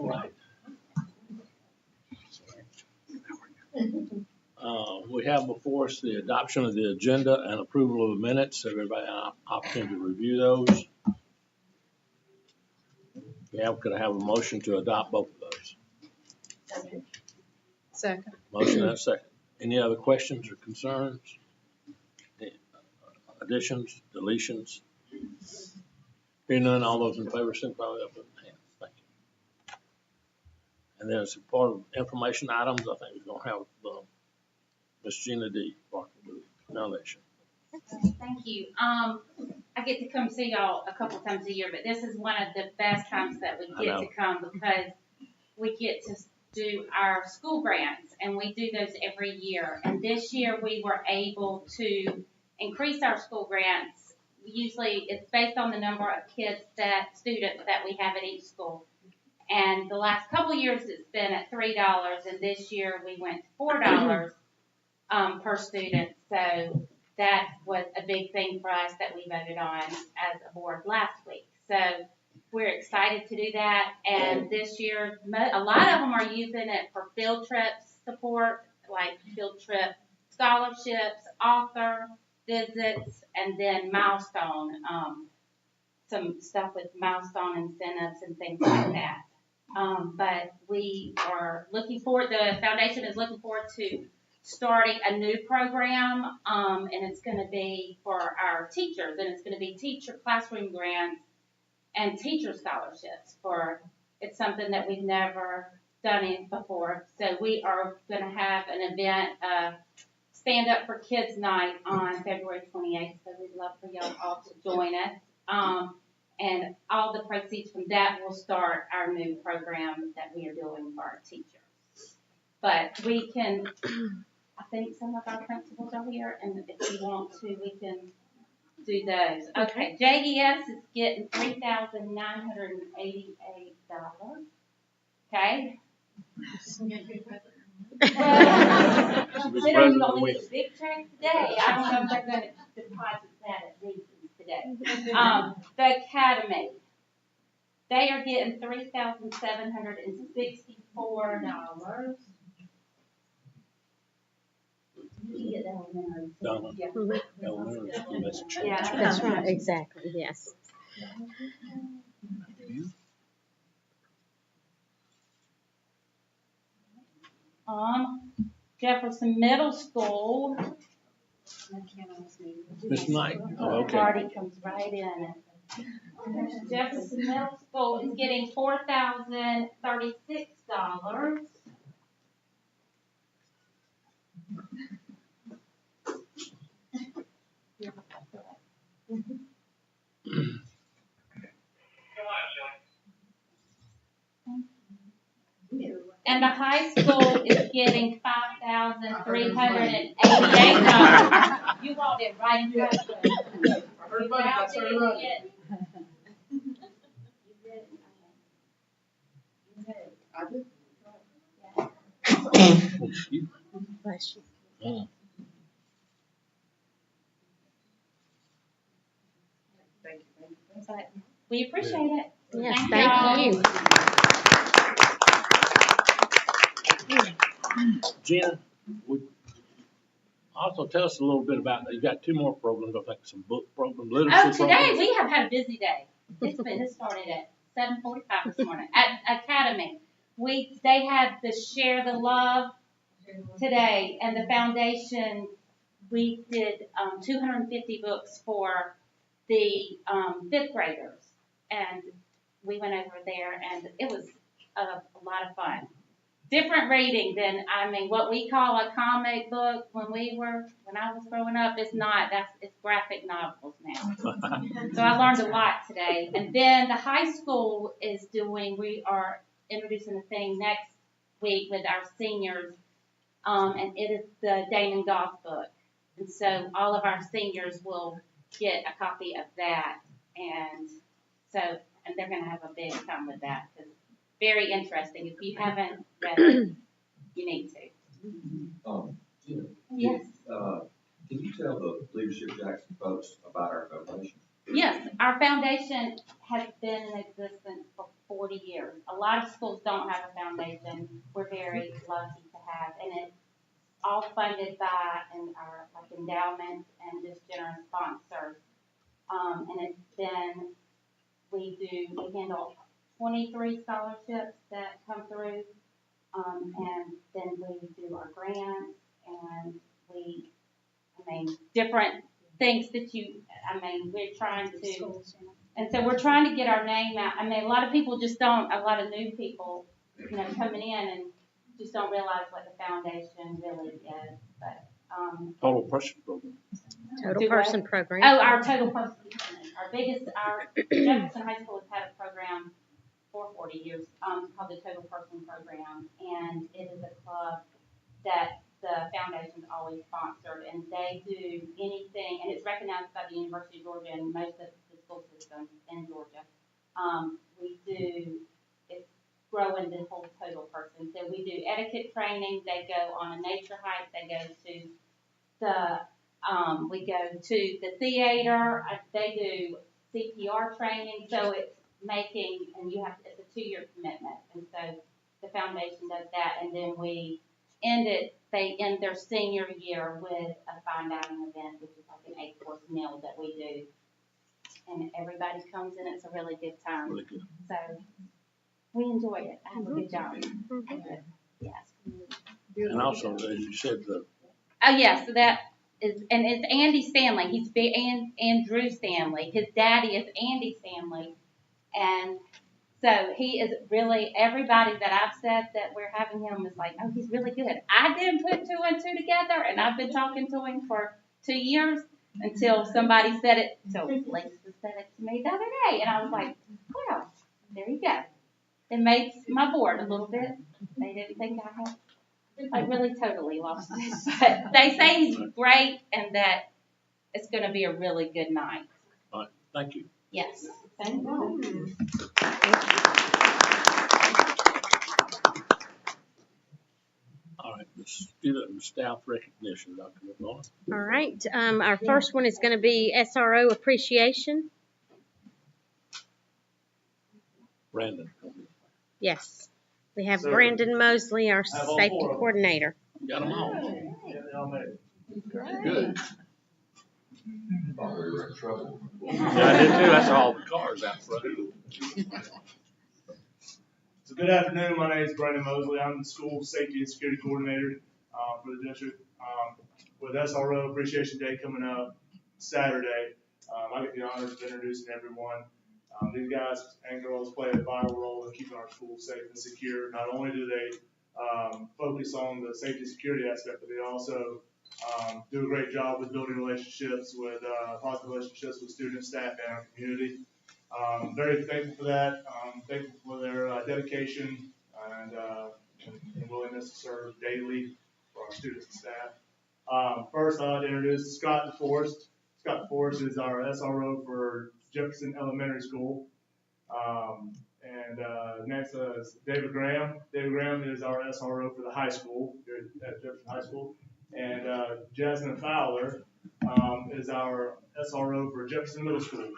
All right. We have before us the adoption of the agenda and approval of the minutes. Everybody had an opportunity to review those. Could I have a motion to adopt both of those? Second. Motion and a second. Any other questions or concerns? Additions, deletions? Hearing none, all those in favor, signify by putting hand. Thank you. And then as part of information items, I think we're going to have Miss Gina D. Parker with the Foundation. Thank you. I get to come see y'all a couple times a year, but this is one of the best times that we get to come because we get to do our school grants, and we do those every year. And this year we were able to increase our school grants. Usually it's based on the number of students that we have at each school. And the last couple of years it's been at $3, and this year we went to $4 per student. So that was a big thing for us that we voted on as a board last week. So we're excited to do that. And this year, a lot of them are using it for field trips support, like field trip scholarships, author visits, and then milestone, some stuff with milestone incentives and things like that. But we are looking forward, the foundation is looking forward to starting a new program, and it's going to be for our teachers, and it's going to be teacher classroom grants and teacher scholarships. It's something that we've never done before. So we are going to have an event, Stand Up for Kids Night on February 28th. So we'd love for y'all all to join us. And all the proceeds from that will start our new program that we are doing for our teachers. But we can, I think some of our principals are here, and if we want to, we can do those. Okay, JDS is getting $3,988. Okay. Well, considering we only get a big check today, I don't know if they're going to deposit that at Reasons today. The Academy, they are getting $3,764. Yeah, That's right, exactly, yes. Jefferson Middle School. Miss Knight. Oh, okay. Party comes right in. Jefferson Middle School is getting $4,036. And the high school is getting $5,388. You all did right in front of us. Bless you. But we appreciate it. Yes, thank you. Gina, also tell us a little bit about, you got two more programs, I think, some book program, literature Today programs. we have had a busy day. It started at 7:45 this morning at Academy. They had the Share the Love today, and the foundation, we did 250 books for the fifth graders, and we went over there, and it was a lot of fun. Different reading than, what we call a comic book when I was growing up. It's graphic novels now. So I learned a lot today. And then the high school we are introducing a thing next week with our seniors, and it is the Damon Goff book. And so all of our seniors will get a copy of that. And they're going to have a big time with that. Very interesting. If you haven't read it, you need to. Gina, Yes. Can you tell the Leadership Jackson folks about our foundation? Yes, our foundation has been in existence for 40 years. A lot of schools don't have a foundation. We're very lucky to have, and it's all funded by our like endowments and just generous sponsors. And it's been, we handle 23 scholarships that come through, and then we do our grants, and different things that we're trying to, and so we're trying to get our name out. A lot of people just don't, a lot of new people, coming in and just don't realize what the foundation really is, but, Total person program. Total person program. Oh, our total person, our Jefferson High School has had a program for 40 years, called the Total Person Program, and it is a club that the foundation's always sponsored, and they do anything, and it's recognized by the University of Georgia and most of the school systems in Georgia. It's growing the whole total person. So we do etiquette training, they go on a nature hike, they go to we go to the theater, they do CPR training, so it's it's a 2-year commitment, and so the foundation does that, and then they end their senior year with a fine dining event, which is like an 8-course meal that we do, and everybody comes in, it's a really good time. Really good. So we enjoy it. I have a good job. Yes. And also, as you said, Oh, yeah, so that is, and it's Andy Stanley. He's Andrew Stanley. His daddy is Andy Stanley. And so he is really, everybody that I've said that we're having him is like, oh, he's really good. I didn't put 2 and 2 together, and I've been talking to him for 2 years until somebody said it. So Lisa said it to me the other day, and I was like, well, there you go. It made my board a little bit. They didn't think I really totally lost it. But they say he's great and that it's going to be a really good night. all right, thank you. Yes. Thank you. All right, the student staff recognition, Dr. McMullen. All right. Our first one is going to be SRO appreciation. Brandon. Yes. We have Brandon Mosley, our safety coordinator. Got them all. Yeah, they all made it. Good. Thought we were in trouble. Yeah, I did too. That's all the cars out front. So good afternoon. My name is Brandon Mosley. I'm the school safety and security coordinator for the district. With SRO Appreciation Day coming up Saturday, I get the honors of introducing everyone. These guys and girls play a vital role in keeping our schools safe and secure. Not only do they focus on the safety and security aspect, but they also do a great job with building relationships with positive relationships with students, staff, and our community. Very thankful for that. Thankful for their dedication and willingness to serve daily for our students and staff. First, I'd like to introduce Scott DeForest. Scott DeForest is our SRO for Jefferson Elementary School. Next is David Graham. David Graham is our SRO for the high school here at Jefferson High School. And Jasmine Fowler is our SRO for Jefferson Middle School.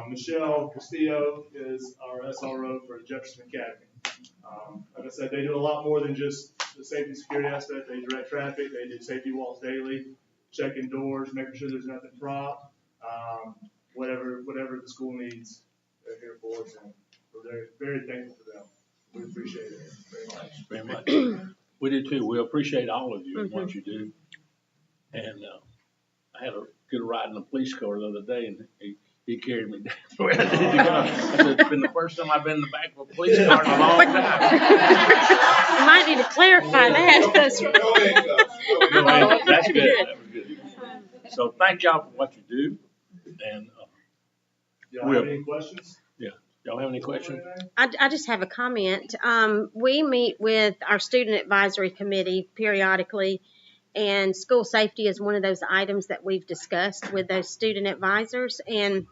Michelle Castillo is our SRO for Jefferson Academy. Like I said, they do a lot more than just the safety and security aspect. They direct traffic. They do safety walks daily, checking doors, making sure there's nothing propped. Whatever the school needs, they're here for us, and we're very, very thankful for them. We appreciate it very much. Very much. We do too. We appreciate all of you and what you do. And I had a good ride in the police car the other day, and he carried me down. Where did you go? I said, it's been the first time I've been in the back of a police car in a long time. You might need to clarify that. That's good. That was good. So thank y'all for what you do. And Y'all have any questions? Yeah. Y'all have any questions? I just have a comment. We meet with our student advisory committee periodically, and school safety is one of those items that we've discussed with those student advisors. And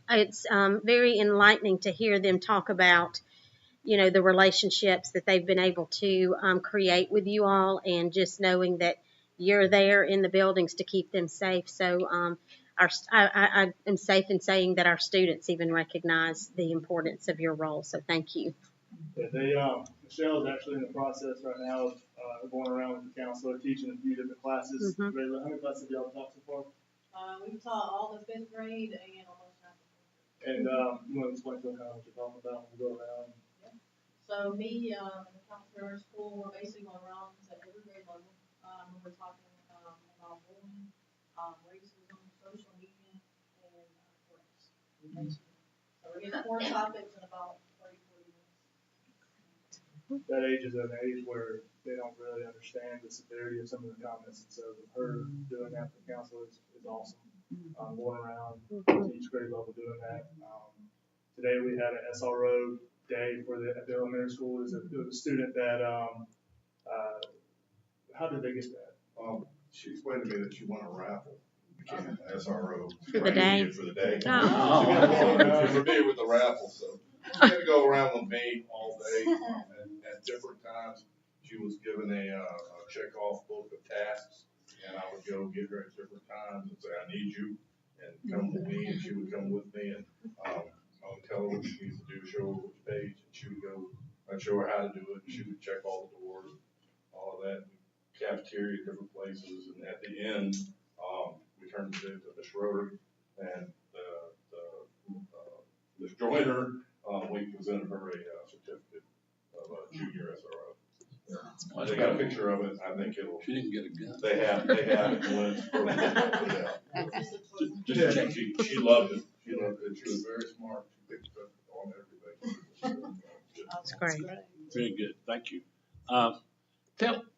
it's very enlightening to hear them talk about, the relationships that they've been able to create with you all, and just knowing that you're there in the buildings to keep them safe. So I am safe in saying that our students even recognize the importance of your role. So thank you. Yeah, Michelle is actually in the process right now of going around with the counselor, teaching a few different classes. Mhm. Rayla, how many classes have y'all taught so far? We've taught all the 5th grade and almost half the 4th grade. And you want to explain to them kind of what you're talking about when we go around? So me and the counselor at our school, we're basically going around to every grade level. We're talking about bullying, racism, social media, and threats. Basically. So we're getting 4 topics in about 30, 40 minutes. That age is an age where they don't really understand the severity of some of the comments, and so her doing that for the counselor is awesome. Going around to each grade level doing that. Today we had an SRO day for at the elementary school. It was a student that how did they get that? She explained to me that she won a raffle. Became an SRO. For the day. For the day. Oh. She's familiar with the raffle, so she had to go around with me all day. And at different times, she was given a check-off book of tasks, and I would go get her at different times and say, "I need you," and come with me, and she would come with me, and I would tell her what she needs to do, show her which page, and she would go. I'd show her how to do it, and she would check all the doors, all of that. Cafeteria, different places, and at the end, we turned it into Miss Schroeder and Miss Joyner. We presented her a certificate of a junior SRO. They got a picture of it. I think it'll. She didn't get a gun. They have it when it's just check. She loved it. She loved it. She was very smart. She picked up on everything. That's great. Very good. Thank you.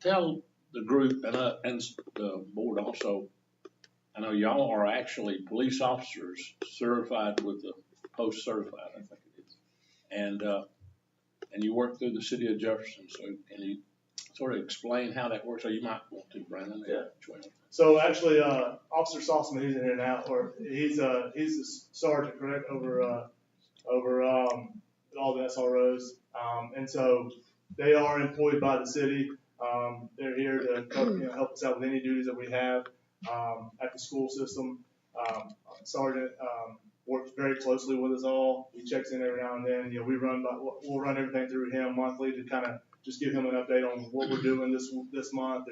Tell the group and the board also, I know y'all are actually police officers certified with the post-certified, I think it is. And you work through the city of Jefferson, so can you sort of explain how that works? Or you might want to, Brandon. Yeah. So actually, Officer Saltzman, he's in here now, or he's the sergeant, correct, over all the SROs. And so they are employed by the city. They're here to help us out with any duties that we have at the school system. Sergeant works very closely with us all. He checks in every now and then. We'll run everything through him monthly to kind of just give him an update on what we're doing this month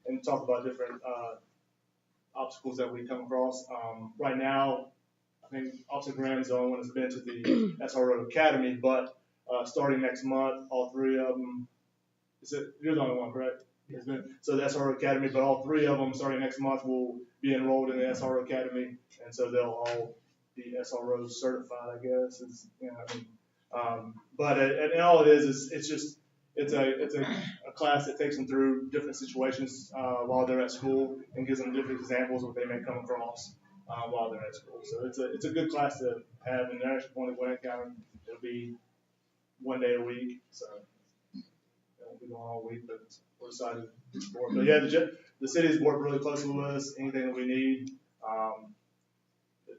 and talk about different obstacles that we come across. Right now, I think Officer Graham's the only one that's been to the SRO Academy, but starting next month, all 3 of them. You're the only one, correct? So the SRO Academy, but all 3 of them starting next month will be enrolled in the SRO Academy, and so they'll all be SRO certified, I guess. But and all it is it's a class that takes them through different situations while they're at school and gives them different examples of what they may come across while they're at school. So it's a good class to have, and they're actually going to Gwinnett County. It'll be 1 day a week, so. We're going all week, but we're excited for it. But yeah, the city's worked really closely with us. Anything that we need,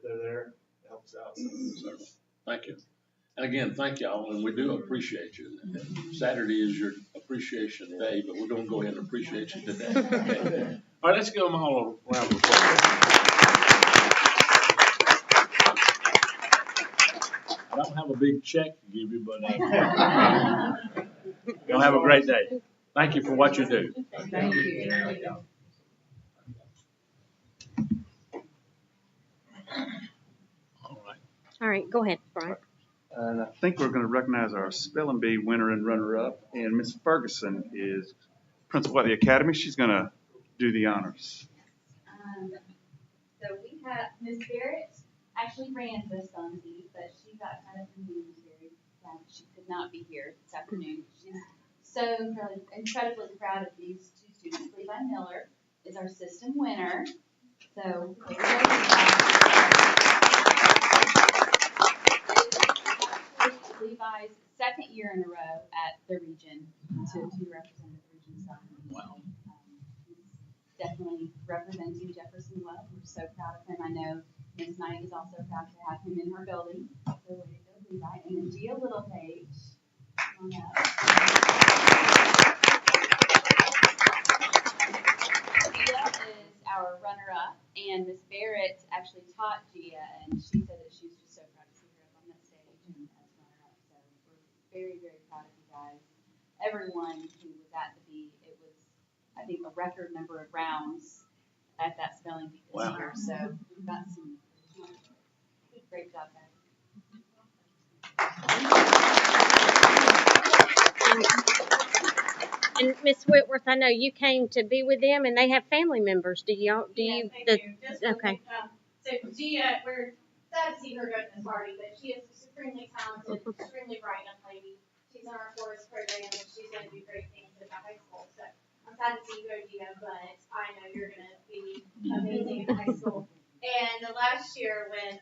they're there to help us out. So. Thank you. And again, thank y'all, and we do appreciate you. Saturday is your appreciation day, but we're going to go ahead and appreciate you today. Okay. All right, let's give them all a round of applause. I don't have a big check to give you, but you'll have a great day. Thank you for what you do. Thank you. All right, go ahead, Brian. And I think we're going to recognize our spelling bee winner and runner-up. And Miss Ferguson is principal at the academy. She's going to do the honors. So we have Miss Barrett actually ran the spelling bee, but she got kind of the news very sad. She could not be here this afternoon. She's so incredibly proud of these 2 students. Levi Miller is our system winner. So Levi's 2nd year in a row at the region to represent the region side. Wow. He's definitely representing Jefferson well. We're so proud of him. I know Ms. Knight is also proud to have him in her building. So way to go, Levi. And then Gia Littlepage. Come on up. Gia is our runner-up, and Miss Barrett actually taught Gia, and she said that she was just so proud to see her up on that stage and as runner-up. So we're very, very proud of you guys. Everyone who was at the bee, it was, I think, a record number of rounds at that spelling bee this year. So we've got some great job, guys. And Miss Whitworth, I know you came to be with them, and they have family members. Do you? Yes, they do. Just Okay. So Gia, we're sad to see her go to this party, but she is a supremely talented, extremely bright young lady. She's in our chorus program, and she's going to do great things at the high school. So I'm sad to see you go, Gia, but I know you're going to be amazing in high school. And the last year when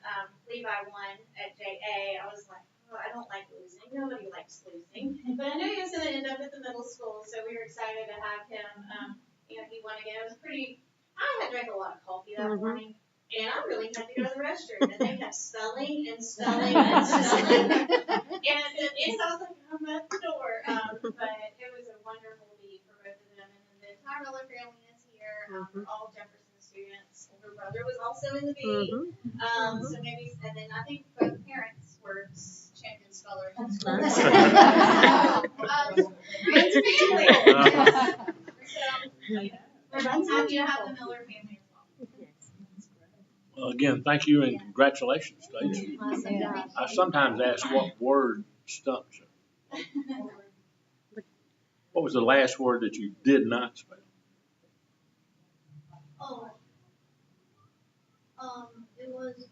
Levi won at JA, I was like, oh, I don't like losing. Nobody likes losing. But I knew he was going to end up at the middle school, so we were excited to have him. He won again. It was pretty. I had drank a lot of coffee that morning, and I really had to go to the restroom. And they kept spelling and spelling and spelling. And so I was like, I'm at the door. But it was a wonderful meeting for both of them. And then the entire Miller family is here. All Jefferson students. Her brother was also in the bee. So maybe, and then I think both parents were champion spellers. It's family. So I'm happy to have the Miller family as well. Well, again, thank you and congratulations, Stacy. I sometimes ask what word stumps you. What was the last word that you did not spell? It was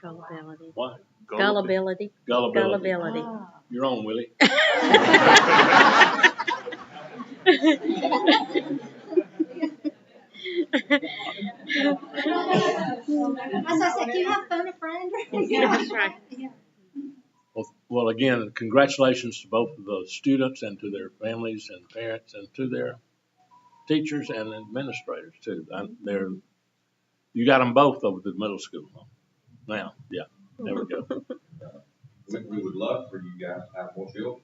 Gullibility. What? Gullibility. Gullibility. You're on, Willie. As I said, you have phone a friend. That's right. Well, again, congratulations to both of the students and to their families and parents and to their teachers and administrators too. You got them both over the middle school now. Yeah, there we go. We would love for you guys to have more children.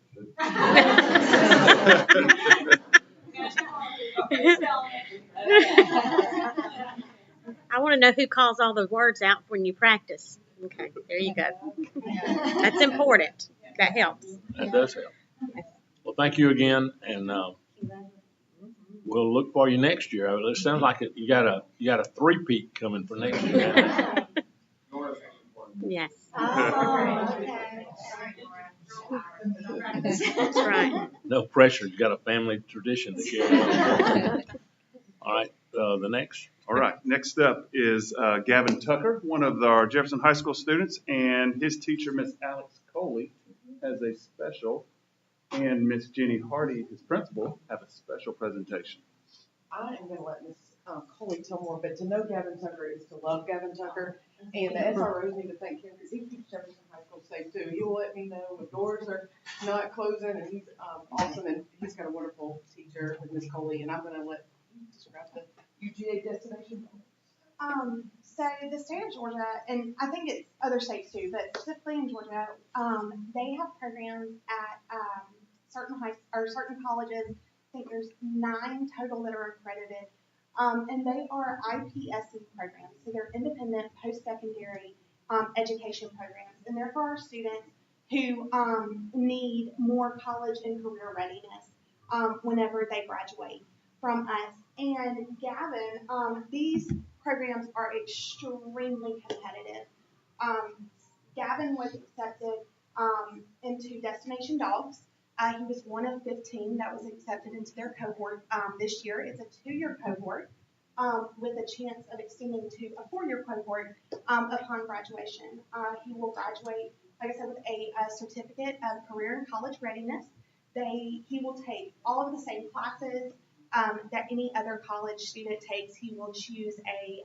I want to know who calls all the words out when you practice. Okay, there you go. That's important. That helps. That does help. Well, thank you again, and we'll look for you next year. It sounds like you got a three-peat coming for next year. Yes. Oh, okay. That's right. No pressure. You got a family tradition to carry. All right, the next. All right, next up is Gavin Tucker, one of our Jefferson High School students, and his teacher, Miss Alex Coley, has a special, and Miss Jenny Hardy, his principal, have a special presentation. I am going to let Miss Coley tell more, but to know Gavin Tucker is to love Gavin Tucker, and the SROs need to thank him because he keeps Jefferson High School safe too. He will let me know when doors are not closing, and he's awesome, and he's got a wonderful teacher with Miss Coley, and I'm going to let you describe the UGA destination. So the state of Georgia, and I think it's other states too, but specifically in Georgia, they have programs at certain colleges. I think there's 9 total that are accredited, and they are IPSC programs. So they're independent post-secondary education programs, and they're for our students who need more college and career readiness whenever they graduate from us. And Gavin, these programs are extremely competitive. Gavin was accepted into Destination Dogs. He was one of 15 that was accepted into their cohort this year. It's a 2-year cohort with a chance of extending to a 4-year cohort upon graduation. He will graduate, like I said, with a certificate of career and college readiness. He will take all of the same classes that any other college student takes. He will choose a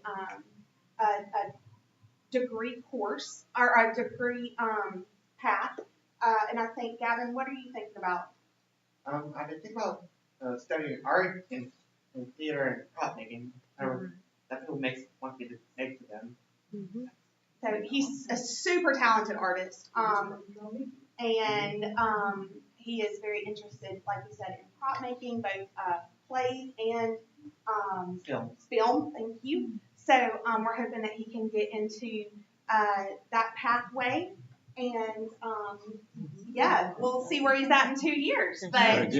degree course or a degree path. And I think, Gavin, what are you thinking about? I've been thinking about studying art and theater and prop making. That's what makes want me to make for them. Mm-hmm. So he's a super talented artist, and he is very interested, like you said, in prop making, both plays and film. Thank you. So we're hoping that he can get into that pathway. And yeah, we'll see where he's at in 2 years. But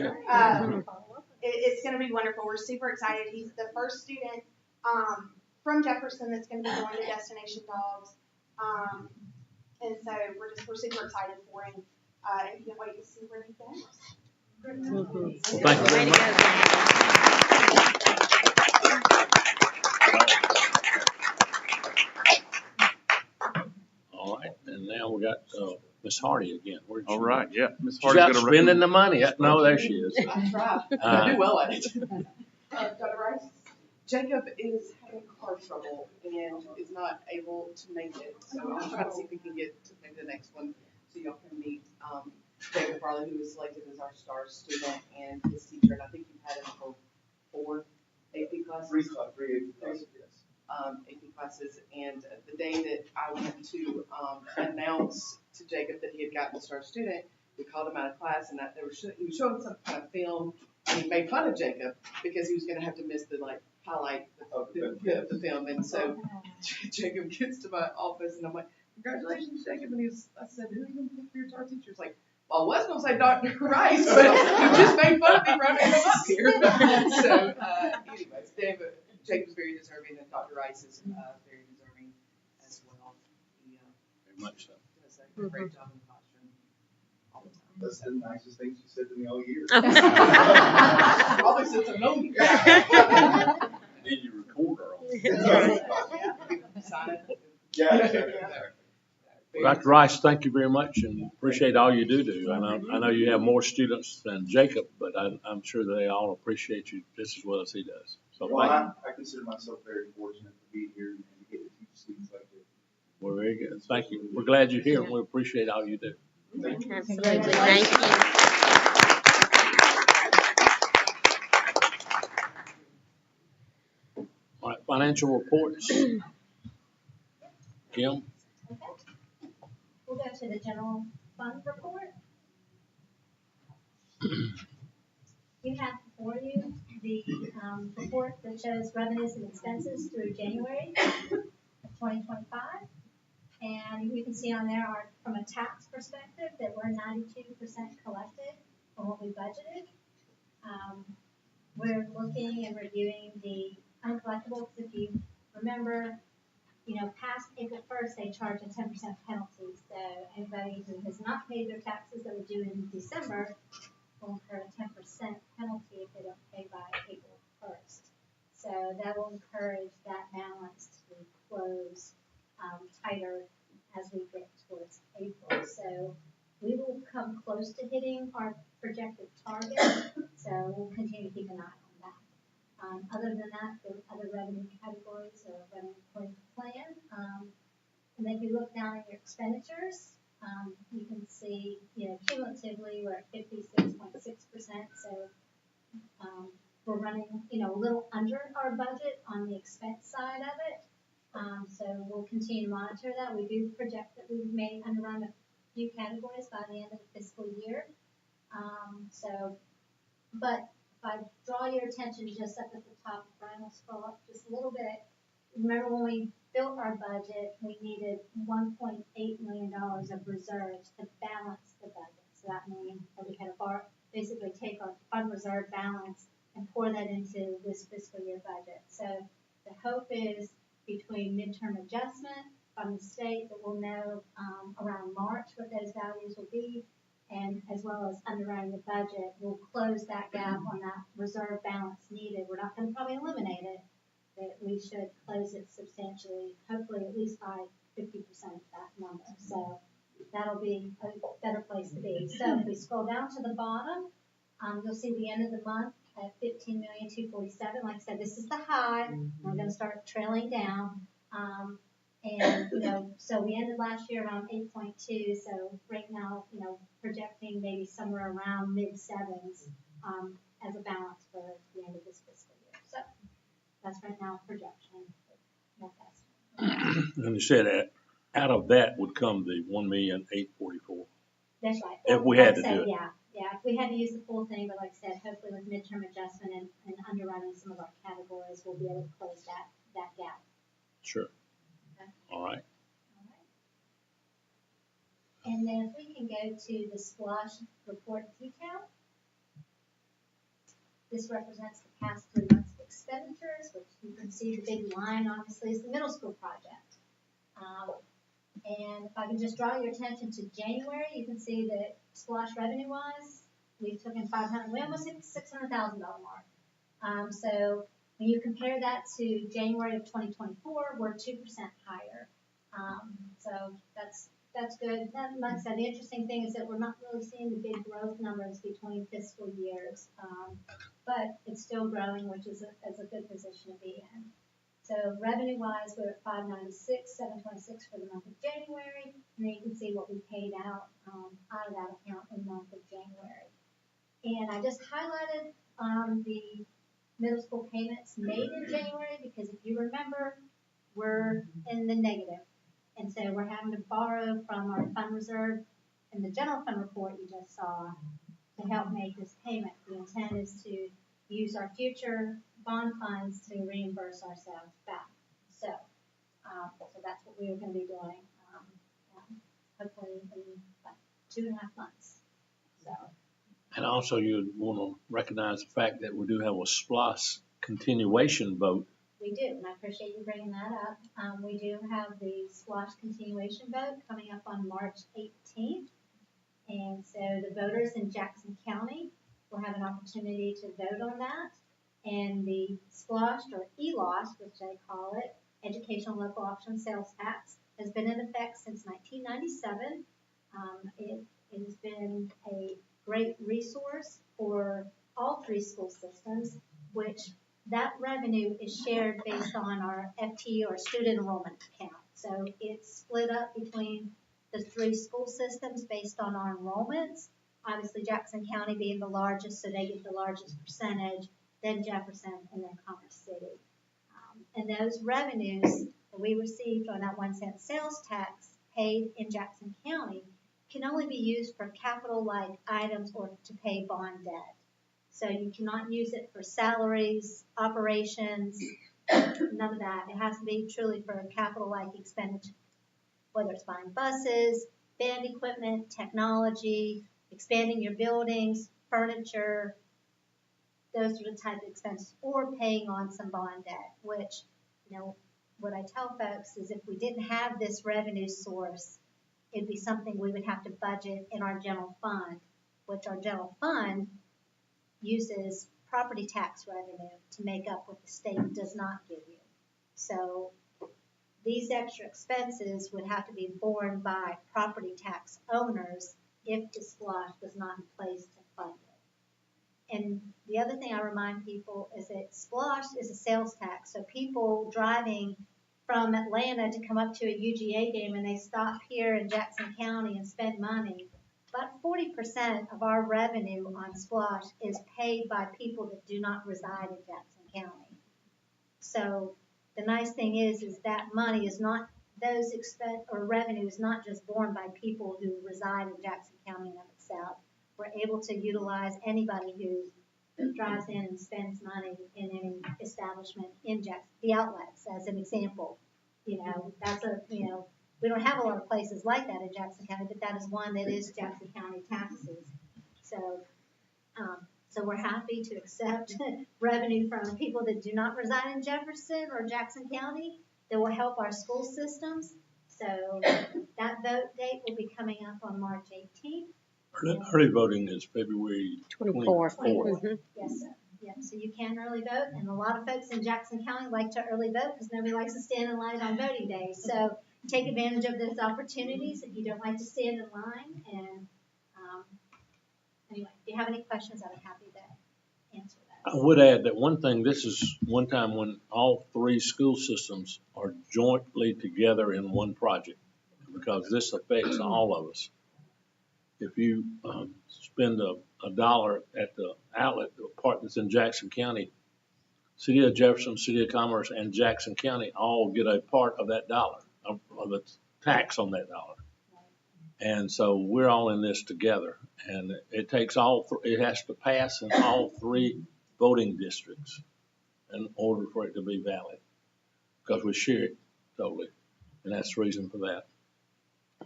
it's going to be wonderful. We're super excited. He's the first student from Jefferson that's going to be going to Destination Dogs. And so we're super excited for him. And can't wait to see where he goes. Well, thank you very much. All right, and now we got Miss Hardy again. Where'd she All go? right, yeah. Ms. She's Hardy's out gonna spending the money. No, there she is. I try. I do well at it. Dr. Rice? Jacob is having car trouble and is not able to make it. So I'm trying to see if we can get to maybe the next one so y'all can meet Jacob Farley, who was selected as our star student, and his teacher. And I think you've had him for 4 AP classes. Three AP classes, yes. AP classes. And the day that I went to announce to Jacob that he had gotten a star student, we called him out of class, and he was showing some kind of film, and he made fun of Jacob because he was going to have to miss the highlight of the film. And so Jacob gets to my office, and I'm like, "Congratulations, Jacob!" And I said, "Who are you going to pick for your star teacher?" He's like, "Well, I was going to say Dr. Rice, but you just made fun of me for having him up here." So, anyways, Jacob's very deserving, and Dr. Rice is very deserving as well. He Very much so. does a great job in the classroom all the time. That's the nicest things you said to me all year. Probably since I've known you. And then you record her on. Yeah. Well, Dr. Rice, thank you very much and appreciate all you do. I know you have more students than Jacob, but I'm sure they all appreciate you just as well as he does. So Well, thank you. I consider myself very fortunate to be here and to get to teach students like this. Well, very good. Thank you. We're glad you're here and we appreciate all you do. Absolutely. Thank you. All right, financial reports. Kim? Okay. We'll go to the general fund report. You have before you the report that shows revenues and expenses through January of 2025. And you can see on there, from a tax perspective, that we're 92% collected on what we budgeted. We're looking and reviewing the uncollectibles. If you remember, past April 1st, they charge a 10% penalty. So anybody who has not paid their taxes that were due in December will incur a 10% penalty if they don't pay by April 1st. So that will encourage that balance to close tighter as we get towards April. So we will come close to hitting our projected target. So we'll continue to keep an eye on that. Other than that, the other revenue categories are running according to plan. And then if you look down at your expenditures, you can see, cumulatively we're at 56.6%. So we're running, a little under our budget on the expense side of it. So we'll continue to monitor that. We do project that we may underrun a few categories by the end of the fiscal year. But if I draw your attention just up at the top, Brian will scroll up just a little bit. Remember when we built our budget, we needed $1.8 million of reserves to balance the budget. So that means that we had to basically take our fund reserve balance and pour that into this fiscal year budget. So the hope is between midterm adjustment from the state that we'll know around March what those values will be, and as well as underwriting the budget, we'll close that gap on that reserve balance needed. We're not going to probably eliminate it, but we should close it substantially, hopefully at least by 50% of that number. So that'll be a better place to be. So if we scroll down to the bottom, you'll see the end of the month at $15,247,000. Like I said, this is the high. We're going to start trailing down. So we ended last year around 8.2. So right now, projecting maybe somewhere around mid-sevens as a balance for the end of this fiscal year. So that's right now projection. And you said that out of that would come the $1,844,000. That's right. If we had to do it. Yeah, if we had to use the full thing, but like I said, hopefully with midterm adjustment and underwriting some of our categories, we'll be able to close that gap. Sure. Okay. All right. And then if we can go to the SPLOSH report detail. This represents the past 3 months of expenditures, which you can see the big line obviously is the middle school project. And if I can just draw your attention to January, you can see that SPLOSH revenue wise, we took in we almost hit the $600,000 mark. So when you compare that to January of 2024, we're 2% higher. So that's good. Then, like I said, the interesting thing is that we're not really seeing the big growth numbers between fiscal years, but it's still growing, which is a good position to be in. So revenue-wise, we're at 596, 726 for the month of January, and then you can see what we paid out of that account in the month of January. And I just highlighted the middle school payments made in January because if you remember, we're in the negative. And so we're having to borrow from our fund reserve in the general fund report you just saw to help make this payment. The intent is to use our future bond funds to reimburse ourselves back. So, so that's what we are going to be doing, hopefully in like 2.5 months. So. And also you want to recognize the fact that we do have a SPLOSH continuation vote. We do, and I appreciate you bringing that up. We do have the SPLOSH continuation vote coming up on March 18th. And so the voters in Jackson County will have an opportunity to vote on that. And the SPLOSH, or ELOS, which they call it, Educational Local Option Sales Tax, has been in effect since 1997. It has been a great resource for all 3 school systems, which that revenue is shared based on our FT, or student enrollment count. So it's split up between the 3 school systems based on our enrollments. Obviously Jackson County being the largest, so they get the largest percentage, then Jefferson, and then Commerce City. And those revenues that we received on that 1 cent sales tax paid in Jackson County can only be used for capital-like items or to pay bond debt. So you cannot use it for salaries, operations, none of that. It has to be truly for capital-like expenditure, whether it's buying buses, band equipment, technology, expanding your buildings, furniture, those are the type of expenses, or paying on some bond debt, which, you know, what I tell folks is if we didn't have this revenue source, it'd be something we would have to budget in our general fund, which our general fund uses property tax revenue to make up what the state does not give you. So these extra expenses would have to be borne by property tax owners if the SPLOSH was not in place to fund it. And the other thing I remind people is that SPLOSH is a sales tax. So people driving from Atlanta to come up to a UGA game and they stop here in Jackson County and spend money, about 40% of our revenue on SPLOSH is paid by people that do not reside in Jackson County. So the nice thing is that money is not, those expense or revenue is not just borne by people who reside in Jackson County in itself. We're able to utilize anybody who drives in and spends money in any establishment in Jackson. The outlets, as an example, you know, that's a, you know, we don't have a lot of places like that in Jackson County, but that is one that is Jackson County taxes. So, so we're happy to accept revenue from people that do not reside in Jefferson or Jackson County that will help our school systems. So that vote date will be coming up on March 18th. Early voting is February 24th. Mm-hmm. Yes, sir. Yeah, so you can early vote, and a lot of folks in Jackson County like to early vote because nobody likes to stand in line on voting day. So take advantage of those opportunities if you don't like to stand in line. And anyway, if you have any questions, I'd be happy to answer that. I would add that one thing, this is one time when all 3 school systems are jointly together in one project, because this affects all of us. If you spend a dollar at the outlet, the part that's in Jackson County, City of Jefferson, City of Commerce, and Jackson County all get a part of that dollar, of the tax on that dollar. And so we're all in this together, and it takes it has to pass in all 3 voting districts in order for it to be valid, because we share it totally. And that's the reason for that.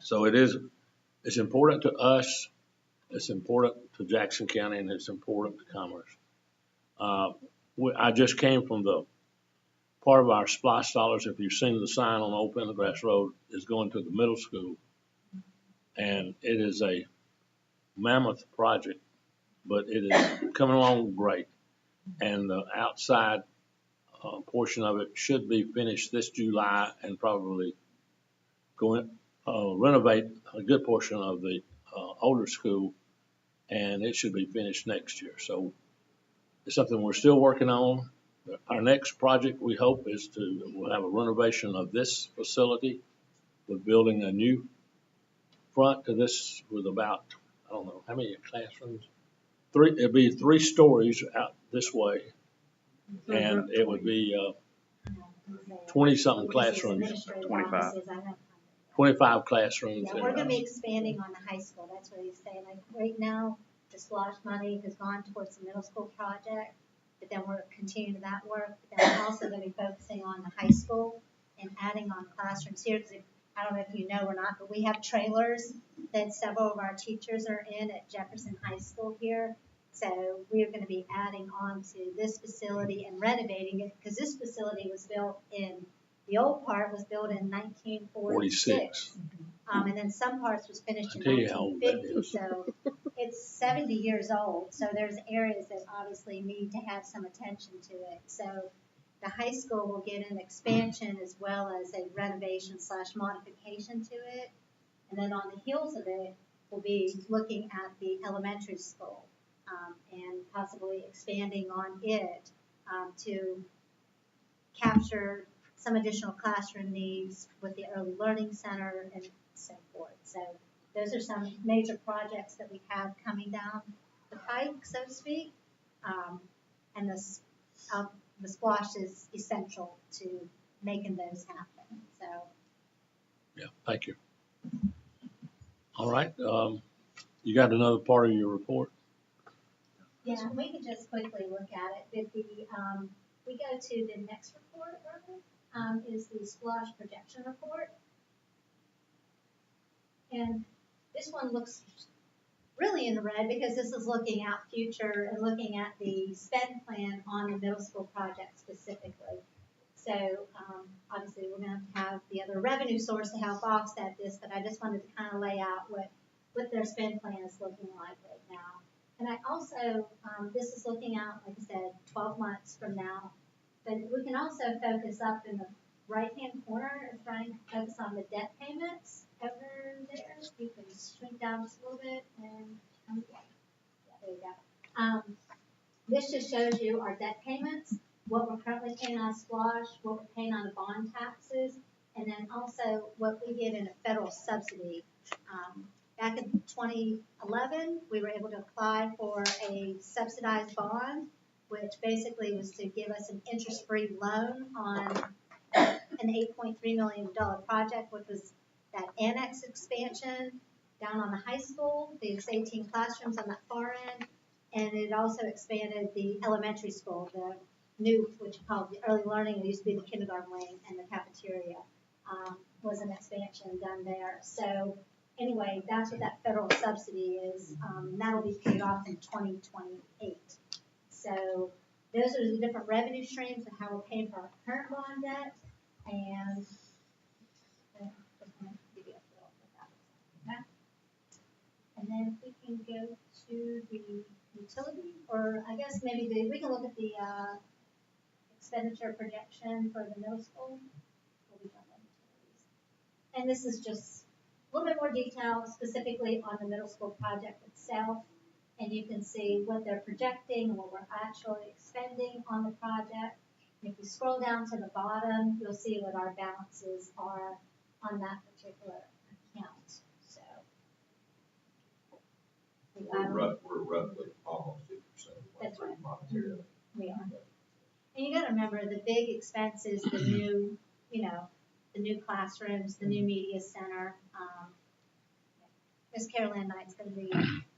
So it's important to us, it's important to Jackson County, and it's important to Commerce. I just came from the part of our SPLOST dollars, if you've seen the sign on Old Pendergrass Road, is going to the middle school. And it is a mammoth project, but it is coming along great. And the outside portion of it should be finished this July and probably renovate a good portion of the older school, and it should be finished next year. So it's something we're still working on. Our next project, we hope, we'll have a renovation of this facility with building a new front to this with about, I don't know, how many classrooms? It'd be 3 stories out this way, and it would be 20-something classrooms, 25. 25 classrooms. Yeah, we're gonna be expanding on the high school, that's what he's saying, like, right now, the SPLOST money has gone towards the middle school project, but then we're continuing that work, but then we're also gonna be focusing on the high school and adding on classrooms here, because I don't know if you know or not, but we have trailers that several of our teachers are in at Jefferson High School here. So we are going to be adding on to this facility and renovating it, because this facility was built the old part was built in 1946. And then some parts was finished in 1950. So it's 70 years old. So there's areas that obviously need to have some attention to it. So the high school will get an expansion as well as a renovation/modification to it. And then on the heels of it, we'll be looking at the elementary school. And possibly expanding on it to capture some additional classroom needs with the early learning center and so forth. So those are some major projects that we have coming down the pike, so to speak. And the SPLOST is essential to making those happen. So. Yeah, thank you. All right, you got another part of your report? Yeah, we can just quickly look at it. We go to the next report, is the SPLOST projection report. And this one looks really in the red because this is looking out future and looking at the spend plan on the middle school project specifically. So obviously we're going to have the other revenue source to help offset this, but I just wanted to kind of lay out what their spend plan is looking like right now. And I also, this is looking out, like I said, 12 months from now. But we can also focus up in the right-hand corner and try and focus on the debt payments over there. You can shrink down just a little bit and there you go. This just shows you our debt payments, what we're currently paying on SPLOST, what we're paying on the bond taxes, and then also what we get in a federal subsidy. Back in 2011, we were able to apply for a subsidized bond, which basically was to give us an interest-free loan on an $8.3 million project, which was that annex expansion down on the high school. There's 18 classrooms on that far end, and it also expanded the elementary school, the new, which is called the early learning. It used to be the kindergarten wing and the cafeteria, was an expansion done there. So anyway, that's what that federal subsidy is, and that'll be paid off in 2028. So those are the different revenue streams and how we're paying for our current bond debt, and and then we can go to the utility, or I guess maybe we can look at the expenditure projection for the middle school. And this is just a little bit more detail specifically on the middle school project itself. And you can see what they're projecting and what we're actually expending on the project. And if you scroll down to the bottom, you'll see what our balances are on that particular account. So we're roughly almost 50%. That's right. Monetarily. We are. And you got to remember the big expense is the new, the new classrooms, the new media center. Miss Carolyn Knight's going to be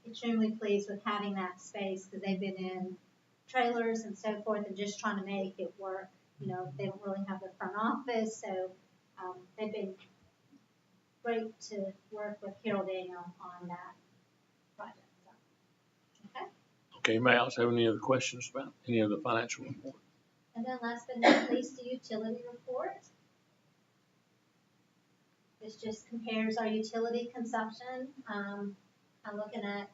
extremely pleased with having that space because they've been in trailers and so forth and just trying to make it work. They don't really have the front office, so they've been great to work with Carol Daniel on that project. So, okay. Okay, anybody else have any other questions about any of the financial report? And then last but not least, the utility report. This just compares our utility consumption. I'm looking at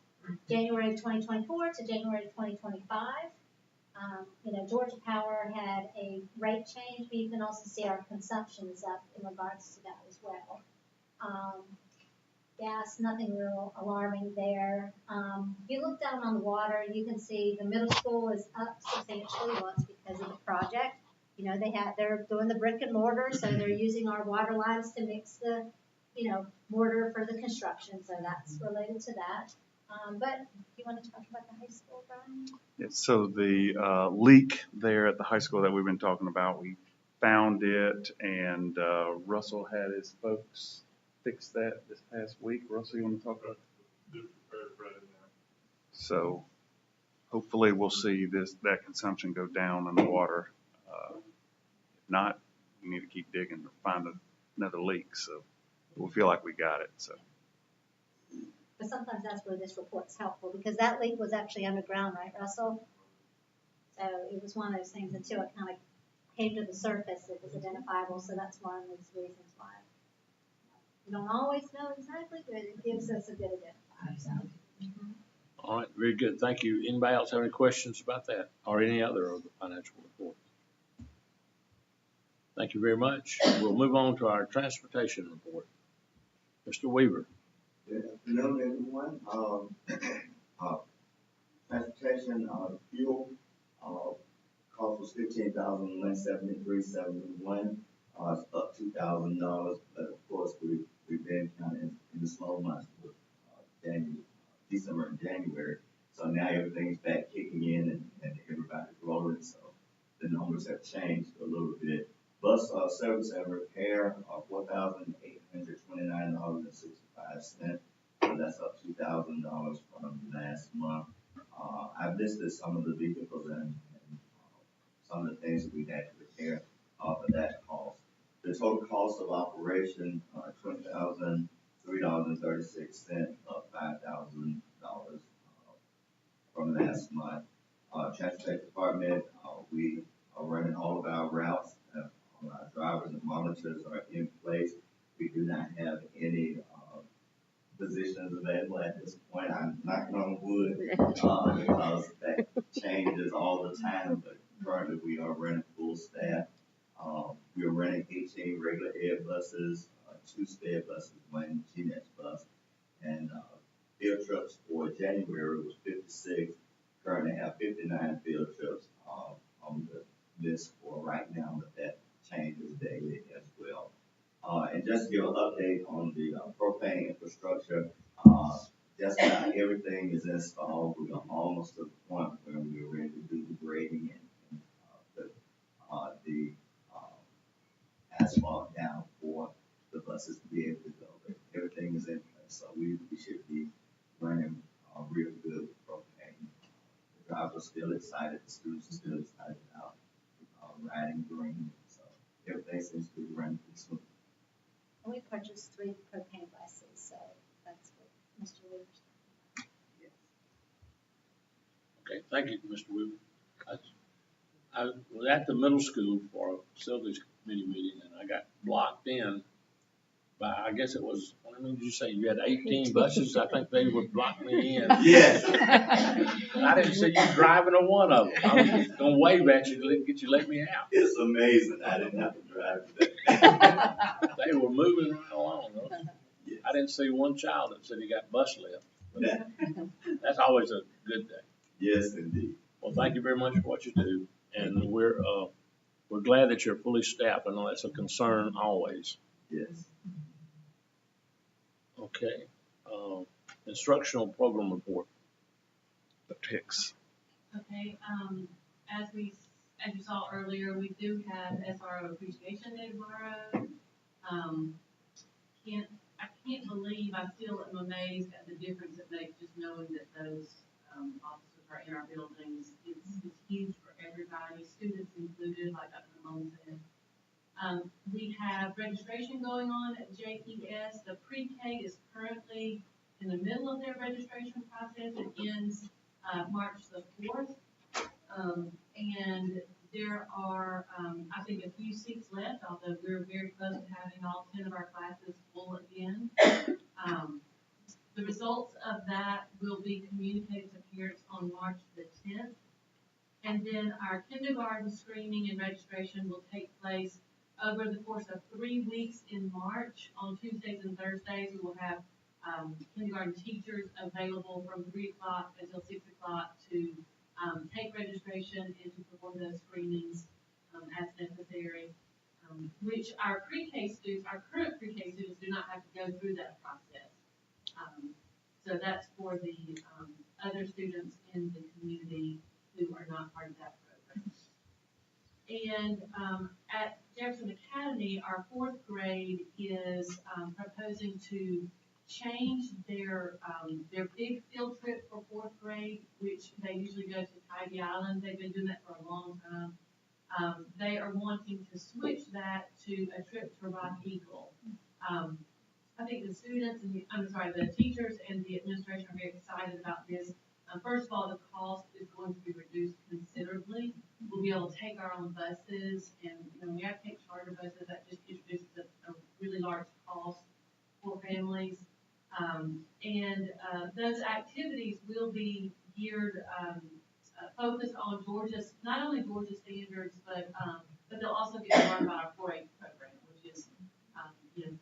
January of 2024 to January of 2025. Georgia Power had a rate change, but you can also see our consumption is up in regards to that as well. Gas, nothing real alarming there. If you look down on the water, you can see the middle school is up substantially. Well, it's because of the project. They're doing the brick and mortar, so they're using our water lines to mix the, mortar for the construction. So that's related to that. But you want to talk about the high school, Brian? Yeah, so the leak there at the high school that we've been talking about, we found it, and Russell had his folks fix that this past week. Russell, you want to talk about it? So hopefully we'll see that consumption go down in the water. If not, we need to keep digging to find another leak. So we'll feel like we got it. So. But sometimes that's where this report's helpful, because that leak was actually underground, right, Russell? So it was one of those things until it kind of came to the surface, it was identifiable. So that's one of those reasons why. We don't always know exactly, but it gives us a good identifier. So. All right, very good. Thank you. Anybody else have any questions about that or any other of the financial report? Thank you very much. We'll move on to our transportation report. Mr. Weaver. Good afternoon, everyone. Transportation fuel cost was $15,173.71. It's up $2,000, but of course we've been kind of in the slow months with December and January. So now everything's back kicking in and everybody's rolling. So the numbers have changed a little bit. Bus service and repair $4,829.65. That's up $2,000 from last month. I've listed some of the vehicles and some of the things that we had to repair for that cost. The total cost of operation, $20,003.36, up $5,000 from last month. Transportation Department, we are running all of our routes. Our drivers and monitors are in place. We do not have any positions available at this point. I'm knocking on wood because that changes all the time, but currently we are running full staff. We are running 18 regular ed buses, 2 sped buses, 1 GNEX bus, and field trips for January was 56. Currently have 59 field trips on the list for right now, but that changes daily as well. And just to give an update on the propane infrastructure, just about everything is installed. We're almost to the point where we're ready to do the grading and put the asphalt down for the buses to be able to go. But everything is in place, so we should be running real good with propane. The drivers are still excited. The students are still excited about riding green. So everything seems to be running pretty smooth. And we purchased 3 propane buses, so that's what Mr. Weaver's talking about. Yes. Okay, thank you, Mr. Weaver. I was at the middle school for a facilities committee meeting, and I got blocked in by, I guess it was, what did you say? You had 18 buses? I think they would block me in. Yes. I didn't see you driving on one of them. I was going to wave at you to get you let me out. It's amazing. I didn't have to drive today. They were moving right along. Yes. I didn't see one child that said he got bus lift. That's always a good day. Yes, indeed. Well, thank you very much for what you do, and we're glad that you're fully staffed. I know that's a concern always. Yes. Okay. Instructional program report. Dr. Hicks. Okay, as you saw earlier, we do have SRO Appreciation Day tomorrow. I can't believe, I still am amazed at the difference it makes just knowing that those officers are in our buildings. It's huge for everybody, students included, like Dr. Malone said. We have registration going on at JES. The pre-K is currently in the middle of their registration process. It ends March the 4th. And there are, I think, a few seats left, although we're very close to having all 10 of our classes full again. The results of that will be communicated to parents on March the 10th. And then our kindergarten screening and registration will take place over the course of 3 weeks in March. On Tuesdays and Thursdays, we will have kindergarten teachers available from 3 o'clock until 6 o'clock to take registration and to perform those screenings as necessary, which our pre-K students, our current pre-K students do not have to go through that process. So that's for the other students in the community who are not part of that program. And at Jefferson Academy, our 4th grade is proposing to change their big field trip for 4th grade, which they usually go to Tybee Island. They've been doing that for a long time. They are wanting to switch that to a trip to Rock Eagle. I think the students and the teachers and the administration are very excited about this. First of all, the cost is going to be reduced considerably. We'll be able to take our own buses, and we have to take charter buses. That just introduces a really large cost for families. And those activities will be geared, focused on Georgia's, not only Georgia standards, but they'll also get to learn about our 4-H program, which is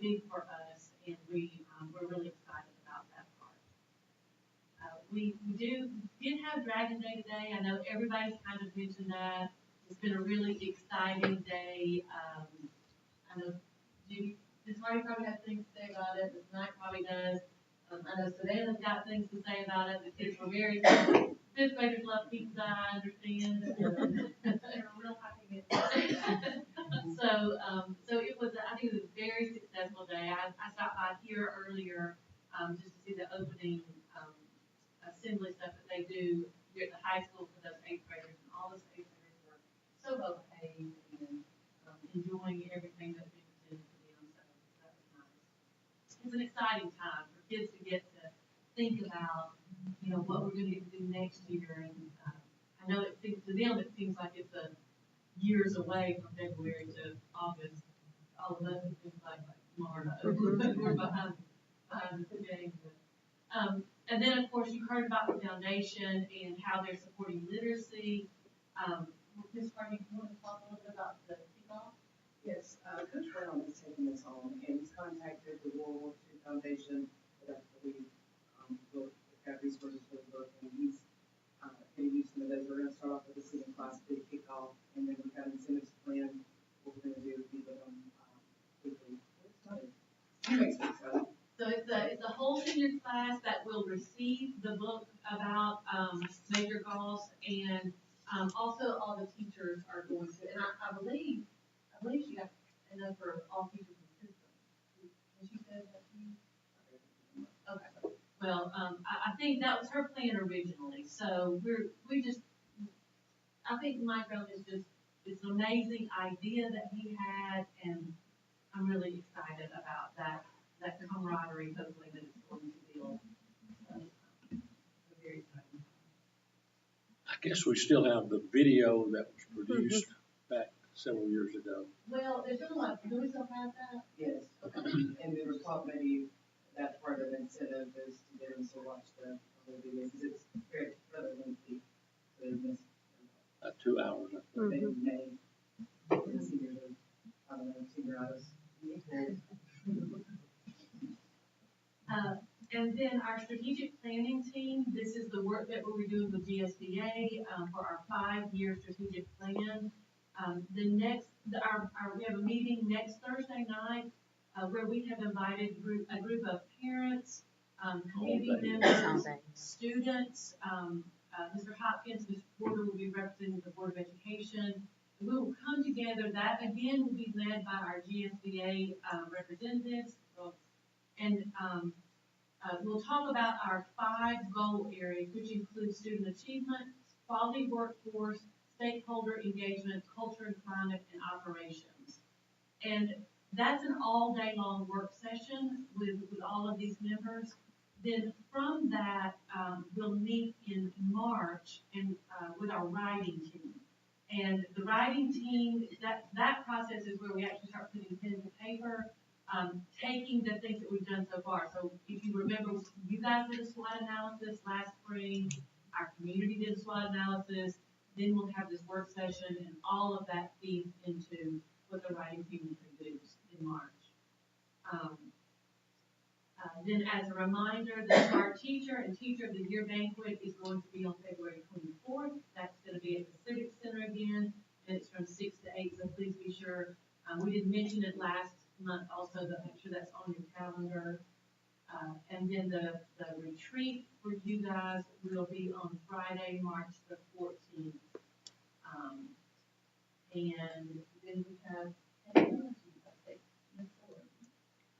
big for us, and we're really excited about that part. We did have Dragon Day today. I know everybody's kind of mentioned that. It's been a really exciting day. I know Ms. Hardy probably has things to say about it. Ms. Knight probably does. I know Savannah's got things to say about it. The kids were very excited. 5th graders love pizza, I understand. They're real happy. So it was, I think it was a very successful day. I stopped by here earlier just to see the opening assembly stuff that they do here at the high school for those 8th graders. And all those 8th graders were so well behaved and enjoying everything that we presented to them. So that was nice. It's an exciting time for kids to get to think about, what we're going to get to do next year. And I know it seems to them, it seems like it's years away from February to August. All of us, it seems like tomorrow. We're behind the game. And then, of course, you heard about the foundation and how they're supporting literacy. Ms. Hardy, you want to talk a little bit about the kickoff? Yes, Coach Brown is taking this on, and he's contacted the World War II Foundation that we have resources for the book, and he's going to use some of those. We're going to start off with the senior class big kickoff, and then we've got incentives planned. What we're going to do is be with them quickly. So it's a whole senior class that will receive the book about major goals, and also all the teachers are going to. And I believe she got enough for all teachers in the system. Did she say that to you? Okay. Well, I think that was her plan originally. So I think Mike Brown is just, it's an amazing idea that he had, and I'm really excited about that camaraderie, hopefully, that it's going to build. So, very exciting. I guess we still have the video that was produced back several years ago. Well, there's still like, do we still have that? Yes. Okay. And there was thought maybe that's part of the incentive is to get them to watch the video because it's rather lengthy. So they miss 2 hours. Maybe May. Seniors, I don't know, senioritis. And then our strategic planning team, this is the work that we'll be doing with GSBA for our 5-year strategic plan. We have a meeting next Thursday night where we have invited a group of parents, community members, students. Mr. Hopkins, Mr. Porter will be representing the Board of Education. We will come together. That again will be led by our GSBA representatives, and we'll talk about our 5 goal areas, which include student achievement, quality workforce, stakeholder engagement, culture and climate, and operations. And that's an all-day long work session with all of these members. Then from that, we'll meet in March and, with our writing team. And the writing team, that process is where we actually start putting pen to paper, taking the things that we've done so far. So if you remember, you guys did a SWOT analysis last spring, our community did a SWOT analysis, then we'll have this work session, and all of that feeds into what the writing team will produce in March. Then as a reminder, the Smart Teacher and Teacher of the Year banquet is going to be on February 24th. That's going to be at the Civic Center again, and it's from 6 to 8, so please be sure. We did mention it last month also, but make sure that's on your calendar. And then the retreat for you guys will be on Friday, March the 14th. And then we have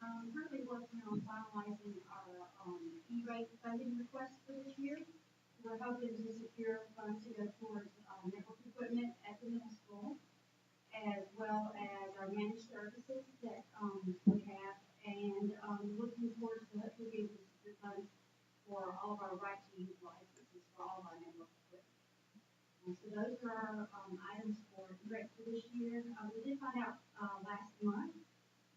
Currently working on finalizing our E-rate funding request for this year. We're hoping to secure funds to go towards network equipment at the middle school, as well as our managed services that we have, and looking towards the hopefully be able to secure funds for all of our right to use licenses for all of our network equipment. So those are our items for E-rate for this year. We did find out last month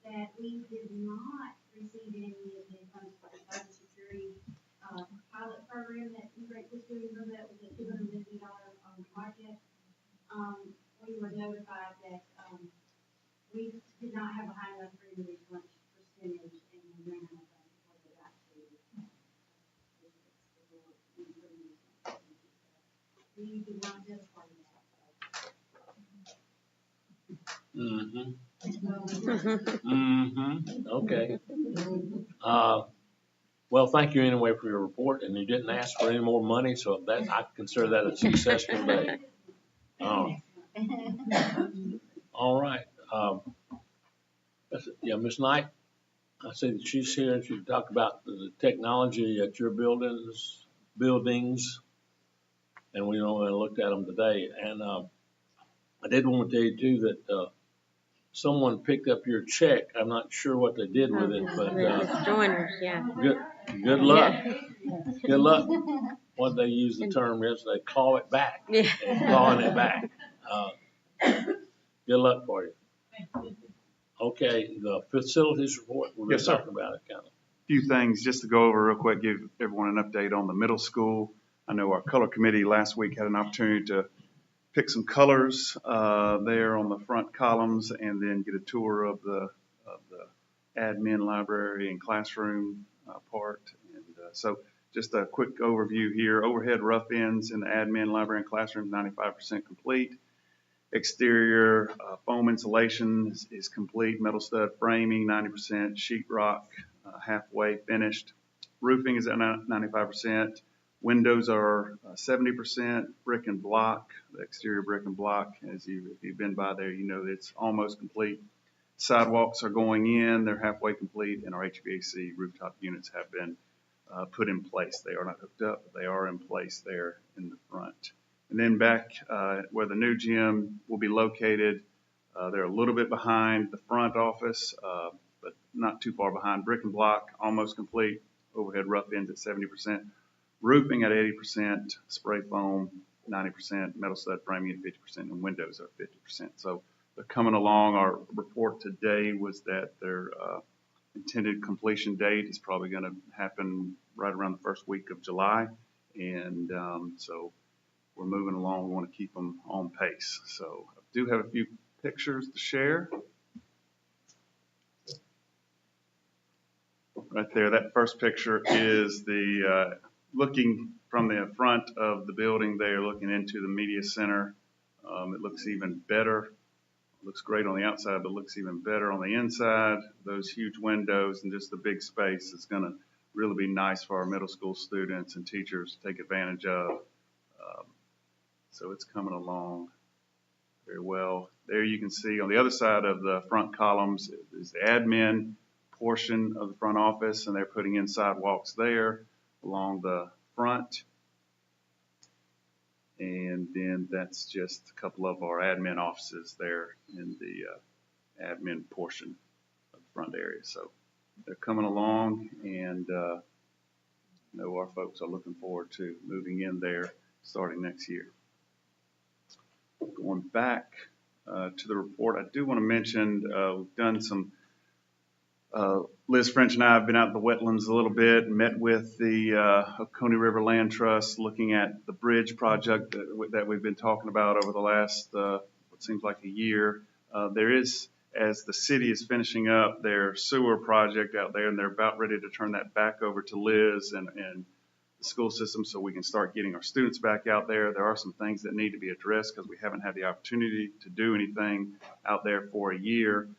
that we did not receive any of the funds for the cybersecurity pilot program that E-rate was doing. Remember that was a $250 project. We were notified that we did not have a high enough reimbursement percentage, and we ran out of funds before they got to we did not just part of that. Okay. Well, thank you anyway for your report, and you didn't ask for any more money, so that I consider that a successful day. All right. Yeah, Ms. Knight, I see that she's here, and she talked about the technology at your buildings, and we know I looked at them today. And I did want to tell you too that someone picked up your check. I'm not sure what they did with it, but joiners, yeah. Good luck. Good luck. What they use the term is they claw it back. Yeah. Clawing it back. Good luck for you. Okay, the facilities report. We're going to talk about it kind of. Few things just to go over real quick, give everyone an update on the middle school. I know our color committee last week had an opportunity to pick some colors there on the front columns, and then get a tour of the admin library and classroom part. And so just a quick overview here. Overhead rough ends in the admin library and classroom, 95% complete. Exterior foam insulation is complete. Metal stud framing, 90%. Sheetrock halfway finished. Roofing is at 95%. Windows are 70% brick and block. The exterior brick and block, if you've been by there, you know it's almost complete. Sidewalks are going in. They're halfway complete, and our HVAC rooftop units have been put in place. They are not hooked up, but they are in place there in the front. And then back where the new gym will be located, they're a little bit behind the front office, but not too far behind. Brick and block, almost complete. Overhead rough ends at 70%. Roofing at 80%. Spray foam, 90%. Metal stud framing at 50%. And windows are 50%. So they're coming along. Our report today was that their intended completion date is probably going to happen right around the first week of July. And so we're moving along. We want to keep them on pace. So I do have a few pictures to share. Right there, that first picture is the looking from the front of the building there, looking into the media center. It looks even better. It looks great on the outside, but looks even better on the inside. Those huge windows and just the big space is going to really be nice for our middle school students and teachers to take advantage of. So it's coming along very well. There you can see on the other side of the front columns is the admin portion of the front office, and they're putting in sidewalks there along the front. And then that's just a couple of our admin offices there in admin portion of the front area. So they're coming along, and I know our folks are looking forward to moving in there starting next year. Going back to the report, I do want to mention we've done some, Liz French and I have been out in the wetlands a little bit, met with the Oconee River Land Trust, looking at the bridge project that we've been talking about over the last, what seems like a year. There is, as the city is finishing up their sewer project out there, and they're about ready to turn that back over to Liz and the school system so we can start getting our students back out there. There are some things that need to be addressed because we haven't had the opportunity to do anything out there for a year.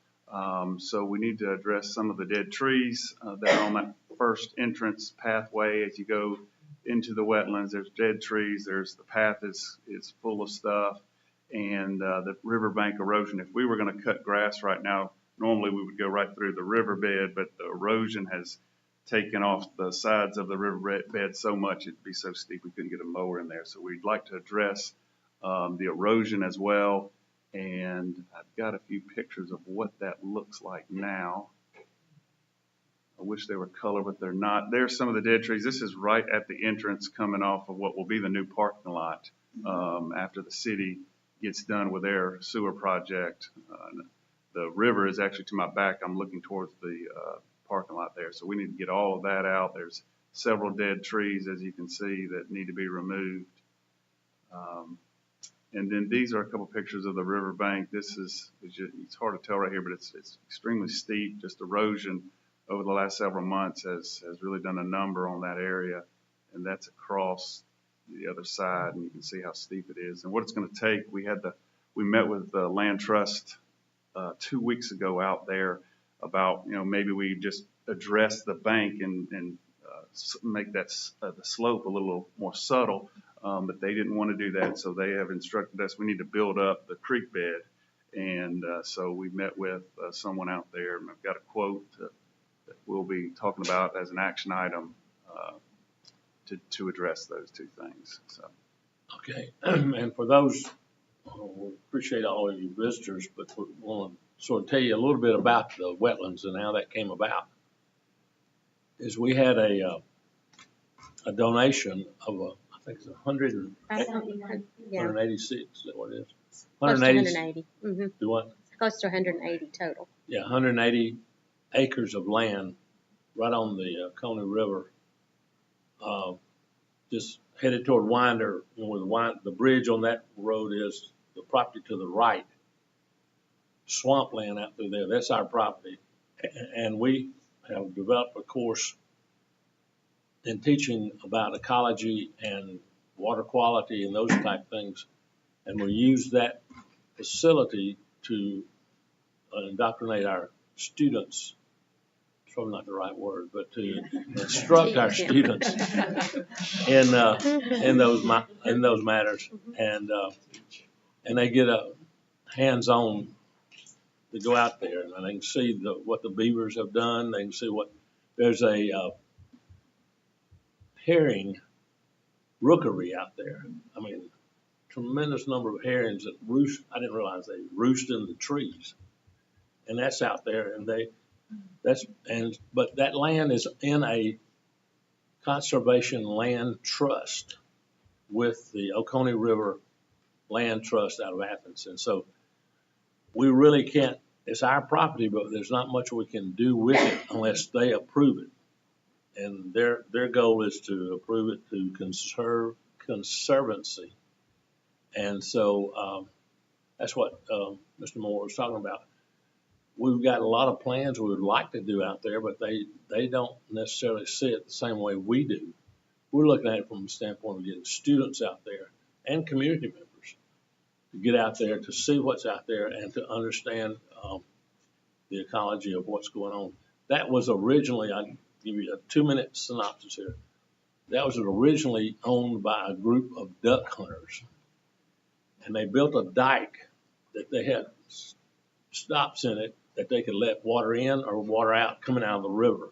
So we need to address some of the dead trees that are on that first entrance pathway as you go into the wetlands. There's dead trees. There's the path is full of stuff, and the riverbank erosion. If we were going to cut grass right now, normally we would go right through the riverbed, but the erosion has taken off the sides of the riverbed so much it'd be so steep we couldn't get a mower in there. So we'd like to address the erosion as well. And I've got a few pictures of what that looks like now. I wish they were color, but they're not. There's some of the dead trees. This is right at the entrance coming off of what will be the new parking lot after the city gets done with their sewer project. The river is actually to my back. I'm looking towards the parking lot there. So we need to get all of that out. There's several dead trees, as you can see, that need to be removed. And then these are a couple pictures of the riverbank. This is, it's hard to tell right here, but it's extremely steep. Just erosion over the last several months has really done a number on that area. And that's across the other side, and you can see how steep it is. And what it's going to take, we met with the Land Trust 2 weeks ago out there about, maybe we just address the bank and make that the slope a little more subtle. But they didn't want to do that, so they have instructed us we need to build up the creek bed. And so we met with someone out there, and I've got a quote that we'll be talking about as an action item to address those two things. So. Okay, and for those, we appreciate all of you visitors, but we want to sort of tell you a little bit about the wetlands and how that came about. Is we had a donation of I think it's 186, is that what it is? Close to 180. Mm-hmm. Do what? Close to 180 total. Yeah, 180 acres of land right on the Oconee River, just headed toward Winder, where the bridge on that road is, the property to the right. Swampland out through there, that's our property. And we have developed a course in teaching about ecology and water quality and those type things. And we use that facility to indoctrinate our students. It's probably not the right word, but to instruct our students in those matters. And they get a hands-on to go out there, and they can see what the beavers have done. They can see there's a herring rookery out there. I mean, tremendous number of herons that roost. I didn't realize they roost in the trees, and that's out there. And but that land is in a conservation land trust with the Oconee River Land Trust out of Athens, and so we really can't. It's our property, but there's not much we can do with it unless they approve it. And their goal is to approve it to conservancy. And so that's what Mr. Moore was talking about. We've got a lot of plans we would like to do out there, but they don't necessarily see it the same way we do. We're looking at it from the standpoint of getting students out there and community members to get out there to see what's out there and to understand the ecology of what's going on. That was originally, I'll give you a 2-minute synopsis here. That was originally owned by a group of duck hunters. And they built a dike that they had stops in it that they could let water in or water out coming out of the river.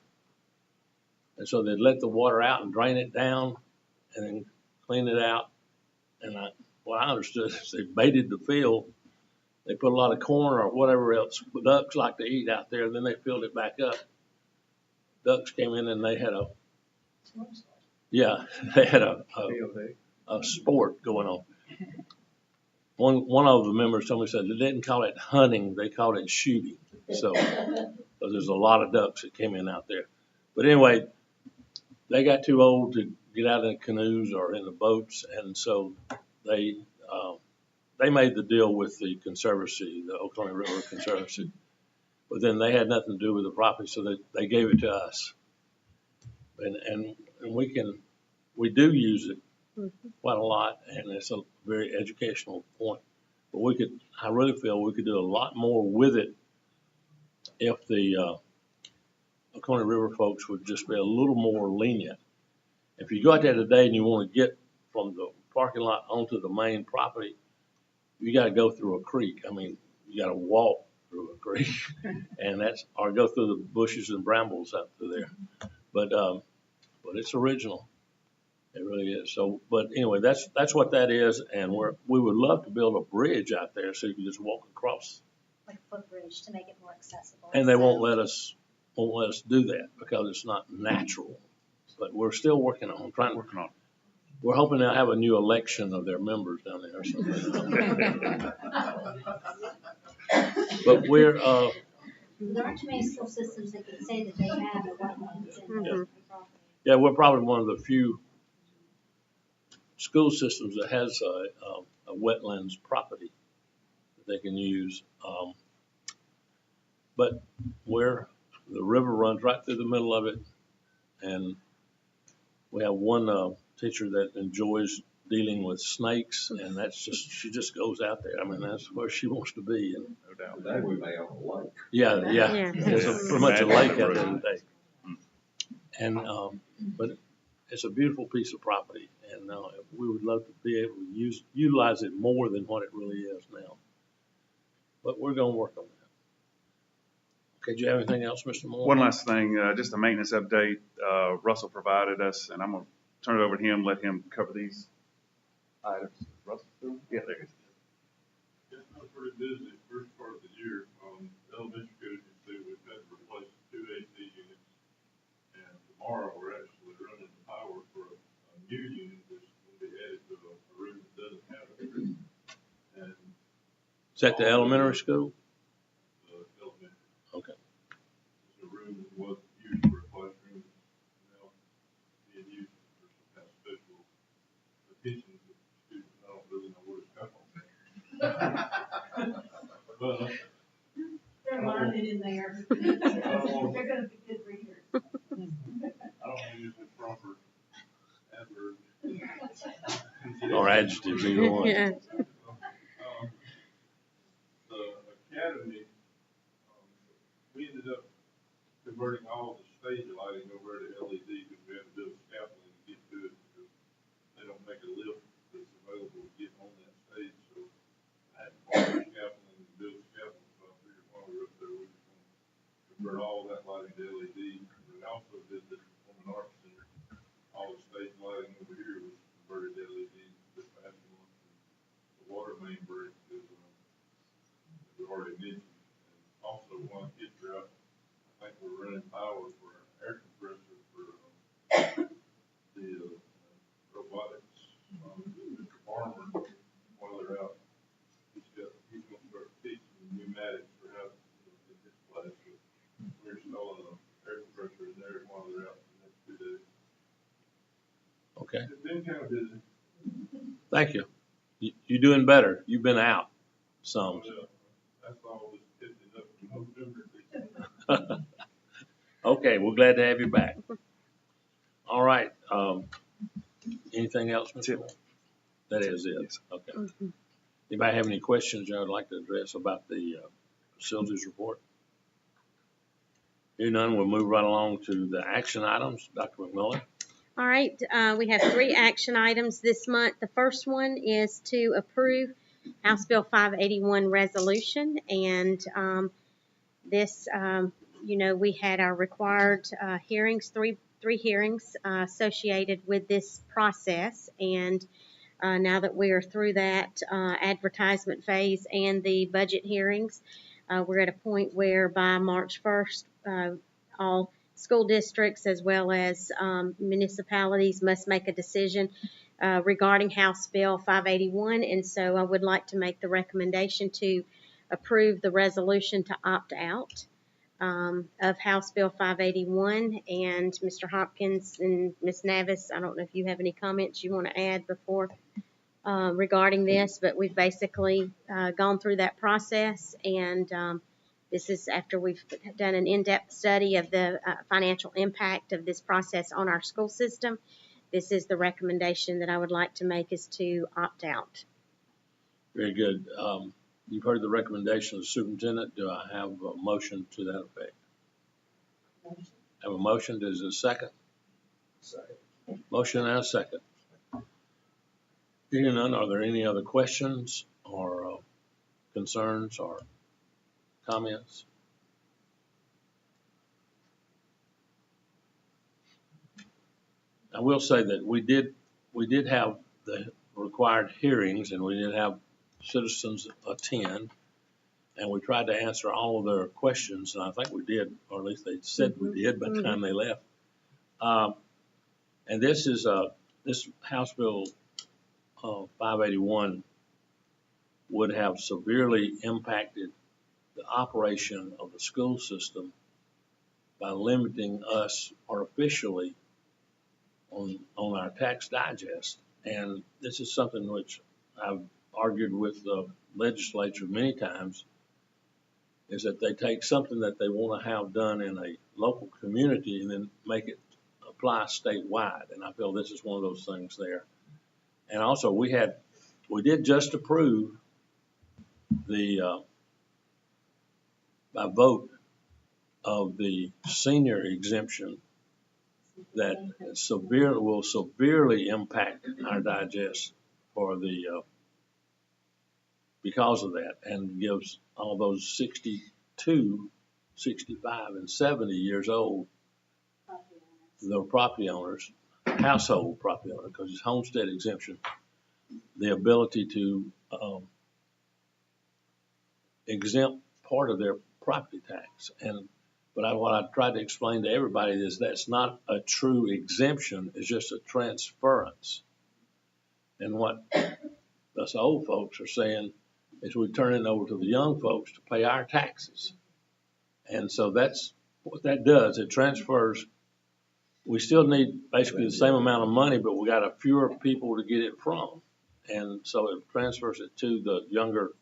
And so they'd let the water out and drain it down and then clean it out. And what I understood is they baited the field They put a lot of corn or whatever else ducks like to eat out there, and then they filled it back up. Ducks came in and they had a sport going on. One of the members told me, said they didn't call it hunting, they called it shooting. So there's a lot of ducks that came in out there. But anyway, they got too old to get out in the canoes or in the boats, and so they made the deal with the Conservancy, the Oconee River Conservancy. But then they had nothing to do with the property, so they gave it to us. And we do use it quite a lot, and it's a very educational point. But I really feel we could do a lot more with it if the Oconee River folks would just be a little more lenient. If you go out there today and you want to get from the parking lot onto the main property, you got to go through a creek. I mean, you got to walk through a creek, and or go through the bushes and brambles out through there. But it's original. It really is. So, but anyway, that's what that is, and we would love to build a bridge out there so you can just walk across. Like a footbridge to make it more accessible. And they won't let us do that because it's not natural. But we're still working on it. We're hoping to have a new election of their members down there or something. But we're There aren't too many school systems that can say that they have a wetlands in their property. Yeah, we're probably one of the few school systems that has a wetlands property that they can use. But the river runs right through the middle of it, and we have one teacher that enjoys dealing with snakes, and she just goes out there. I mean, that's where she wants to be. And No doubt. Today we may have a lake. Yeah. There's pretty much a lake out there today. And but it's a beautiful piece of property, and we would love to be able to utilize it more than what it really is now. But we're going to work on that. Okay, do you have anything else, Mr. Moore? One last thing, just a maintenance update. Russell provided us, and I'm going to turn it over to him, let him cover these items. Russell, yeah, there he is. It's been pretty busy first part of the year. Elementary school, you see, we've had to replace 2 AC units, and tomorrow we're actually running the power for a new unit that's going to be added to a room that doesn't have it. And Is that the elementary school? Elementary. Okay. It's a room that was used for a classroom, now being used for some kind of special attention to students. I don't really know what it's called. But They're learning in there. They're gonna be good readers. I don't use the proper adverb. Or adjectives, either one. Yeah. The academy, we ended up converting all the stage lighting over to LED because we had to build scaffolding to get to it because they don't make a lift that's available to get on that stage. So I had to borrow scaffolding and build scaffolding. So I figured while we were up there, we were going to convert all that lighting to LED. We also did the Performing Arts Center. All the stage lighting over here was converted to LED this past month. The water main break is, we already mentioned. And also, one kids are out, I think we're running power for an air compressor for the robotics. Mr. Farmer, while they're out, he's going to start teaching pneumatics for how to in his class. So we're installing an air compressor in there while they're out the next 2 days. Okay. It's been kind of busy. Thank you. You're doing better. You've been out some. That's all this catching up in November. Okay, we're glad to have you back. All right. Anything else, Mr. Moore? That is it. Yes. Okay. Anybody have any questions you would like to address about the facilities report? Hearing none, we'll move right along to the action items. Dr. McMillan. All right, we have 3 action items this month. The first one is to approve House Bill 581 resolution, and this, we had our required hearings, three hearings associated with this process, and now that we are through that advertisement phase and the budget hearings. We're at a point where by March 1st, all school districts as well as municipalities must make a decision regarding House Bill 581. And so I would like to make the recommendation to approve the resolution to opt out of House Bill 581. And Mr. Hopkins and Ms. Navis, I don't know if you have any comments you want to add before regarding this, but we've basically gone through that process, and this is after we've done an in-depth study of the financial impact of this process on our school system. This is the recommendation that I would like to make, is to opt out. Very good. You've heard the recommendation of the superintendent. Do I have a motion to that effect? Motion. Have a motion. Is there a second? Second. Motion and a second. Hearing none, are there any other questions or concerns or comments? I will say that we did have the required hearings, and we did have citizens attend, and we tried to answer all of their questions, and I think we did, or at least they said we did by the time they left. And this is this House Bill 581 would have severely impacted the operation of the school system by limiting us artificially on our tax digest. And this is something which I've argued with the legislature many times, is that they take something that they want to have done in a local community and then make it apply statewide. And I feel this is one of those things there. And also we did just approve the by vote of the senior exemption that will severely impact our digest for the because of that, and gives all those 62, 65, and 70 years old, the property owners, household property owner, because it's homestead exemption, the ability to exempt part of their property tax. But what I tried to explain to everybody is that's not a true exemption, it's just a transference. And what us old folks are saying is we turn it over to the young folks to pay our taxes. And so that's what that does. It transfers. We still need basically the same amount of money, but we got a fewer people to get it from. And so it transfers it to the younger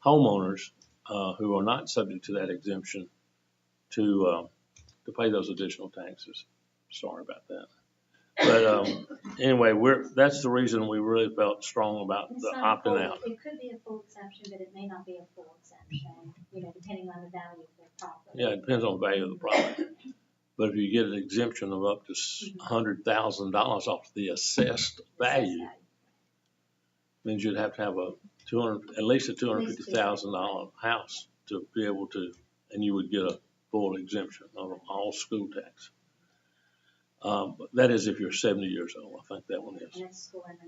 homeowners who are not subject to that exemption to pay those additional taxes. Sorry about that. But anyway, that's the reason we really felt strong about the opting out. It could be a full exemption, but it may not be a full exemption, depending on the value of the property. Yeah, it depends on the value of the property. But if you get an exemption of up to $100,000 off the assessed value, means you'd have to have at least a $250,000 house to be able to, and you would get a full exemption of all school tax. But that is if you're 70 years old. I think that one is. And that's school and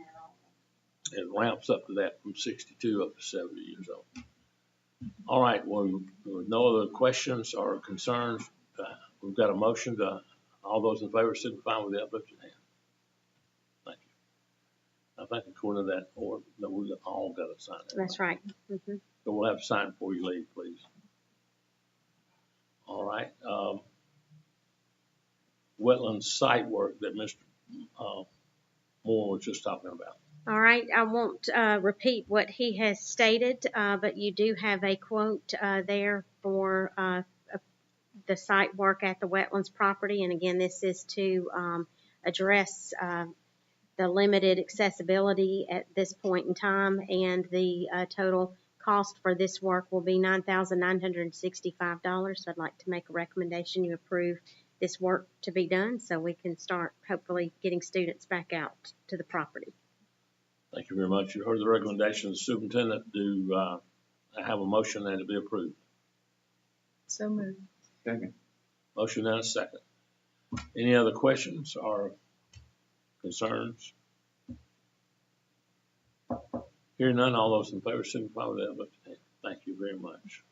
it ramps up to that from 62 up to 70 years old. All right. Well, with no other questions or concerns, we've got a motion to all those in favor signify with the uplifted hand. Thank you. I think according to that order, that we all got to sign it. That's right. Mm-hmm. So we'll have to sign it before you leave, please. All right. Wetland site work that Mr. Moore was just talking about. All right, I won't repeat what he has stated, but you do have a quote there for the site work at the wetlands property. And again, this is to address the limited accessibility at this point in time, and the total cost for this work will be $9,965. So I'd like to make a recommendation you approve this work to be done so we can start hopefully getting students back out to the property. Thank you very much. You heard the recommendation of the superintendent. Do I have a motion that it be approved? So moved. Second. Motion and a second. Any other questions or concerns? Hearing none, all those in favor signify with that. Thank you very much.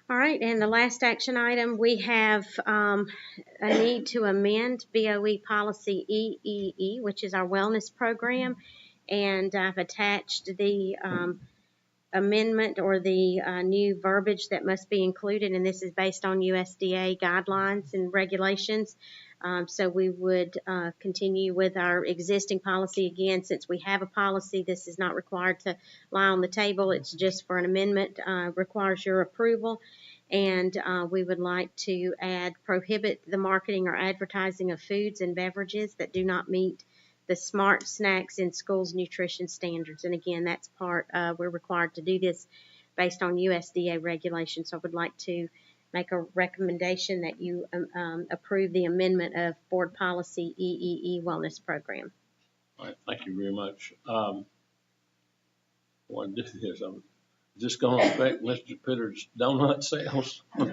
All right, and the last action item, we have a need to amend BOE policy EEE, which is our wellness program, and I've attached the amendment or the new verbiage that must be included, and this is based on USDA guidelines and regulations. So we would continue with our existing policy. Again, since we have a policy, this is not required to lie on the table. It's just for an amendment, requires your approval. And we would like to add prohibit the marketing or advertising of foods and beverages that do not meet the Smart Snacks in Schools nutrition standards. And again, that's part, we're required to do this based on USDA regulations. So I would like to make a recommendation that you approve the amendment of Board Policy EEE Wellness Program. All right, thank you very much. What this is, is this going to affect Mr. Pitter's donut sales? I have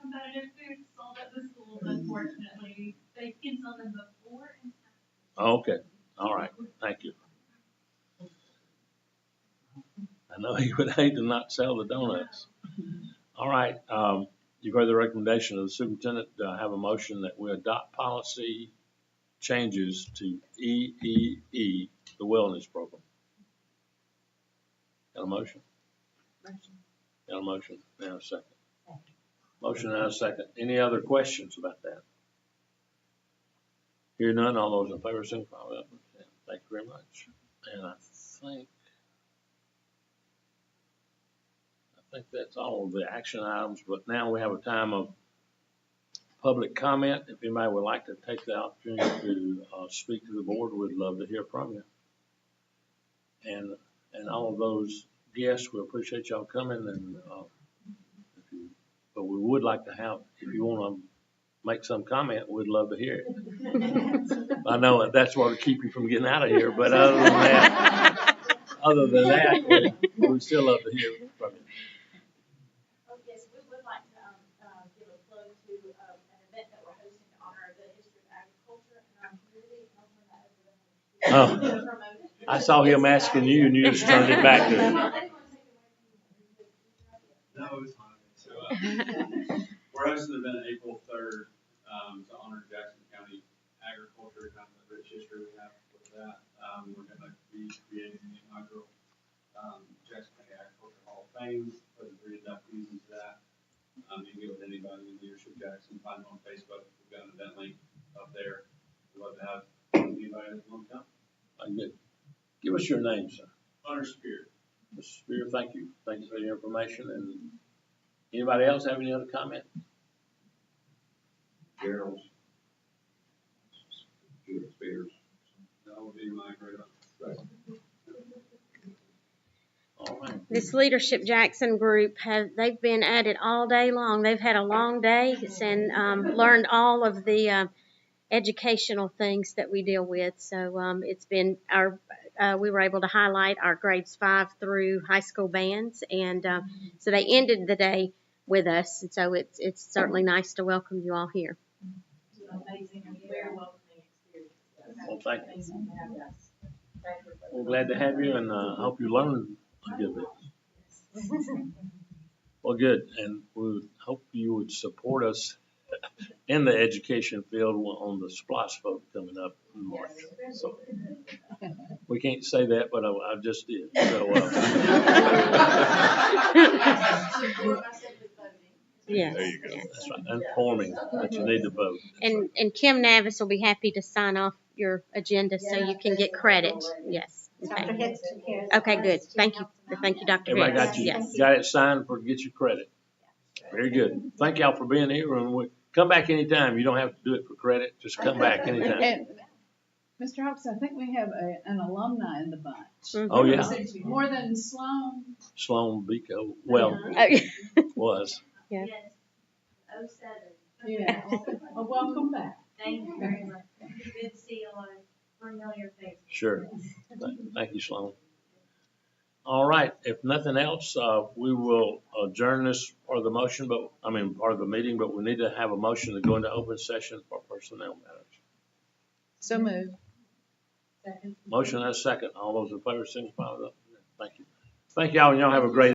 competitive foods sold at the schools, unfortunately. They can sell them before and after. Okay, all right, thank you. I know he would hate to not sell the donuts. All right, you've heard the recommendation of the superintendent. I have a motion that we adopt policy changes to EEE, the wellness program. Got a motion? Got a motion? Now a second. Motion and a second. Any other questions about that? Hear none, all those in favor signify with that. Thank you very much. And I think that's all of the action items, but now we have a time of public comment. If anybody would like to take the opportunity to speak to the board, we'd love to hear from you. And all of those guests, we appreciate y'all coming. And but we would like to have, if you want to make some comment, we'd love to hear it. I know that's what will keep you from getting out of here, but other than that, we'd still love to hear from you. Oh, yes, we would like to give a plug to an event that we're hosting to honor the history of agriculture in our community. And I'll turn that over to him. I saw him asking you, and you just turned it back to him. No, it's fine. So, we're hosting an event April 3rd to honor Jackson County agriculture, kind of the rich history we have with that. We're going to be creating the inaugural Jackson County Agriculture Hall of Fame, putting 3 inductees into that. You can get with anybody in Leadership Jackson, find them on Facebook. We've got an event link up there. We'd love to have anybody that wants to come. Good. Give us your name, sir. Hunter Spear. Mr. Spear, thank you. Thank you for the information. And anybody else have any other comment? Gerald Spears. That would be my great honor. All right. This Leadership Jackson group, they've been at it all day long. They've had a long day and learned all of the educational things that we deal with. So it's been we were able to highlight our grades 5 through high school bands, and so they ended the day with us. And so it's certainly nice to welcome you all here. It's an amazing and very welcoming experience. Well, thank you. We're glad to have you, and hope you learn a good bit. Well, good, and we hope you would support us in the education field on the SPLOST vote coming up in March. So we can't say that, but I just did. So, yes. There you go. That's right. Informing that you need to vote. And Kim Navis will be happy to sign off your agenda so you can get credit. Yes. Okay. Okay, good. Thank you. Thank you, Dr. Everybody Hicks. got you. Yes. Got it signed for get your credit. Very good. Thank y'all for being here, and come back anytime. You don't have to do it for credit. Just come back anytime. And Mr. Hawks, I think we have an alumni in the bunch. Mm-hmm. Oh, yeah. More than Sloan. Sloan Bico. Well, was. Yeah. Yes. 07. Yeah. Well, welcome back. Thank you very much. Good to see a lot of familiar faces. Sure. Thank you, Sloan. All right. If nothing else, we will adjourn this part of the motion, part of the meeting, but we need to have a motion to go into open session for personnel matters. So moved. Second. Motion and a second. All those in favor, signify with that. Thank you. Thank y'all, and y'all have a great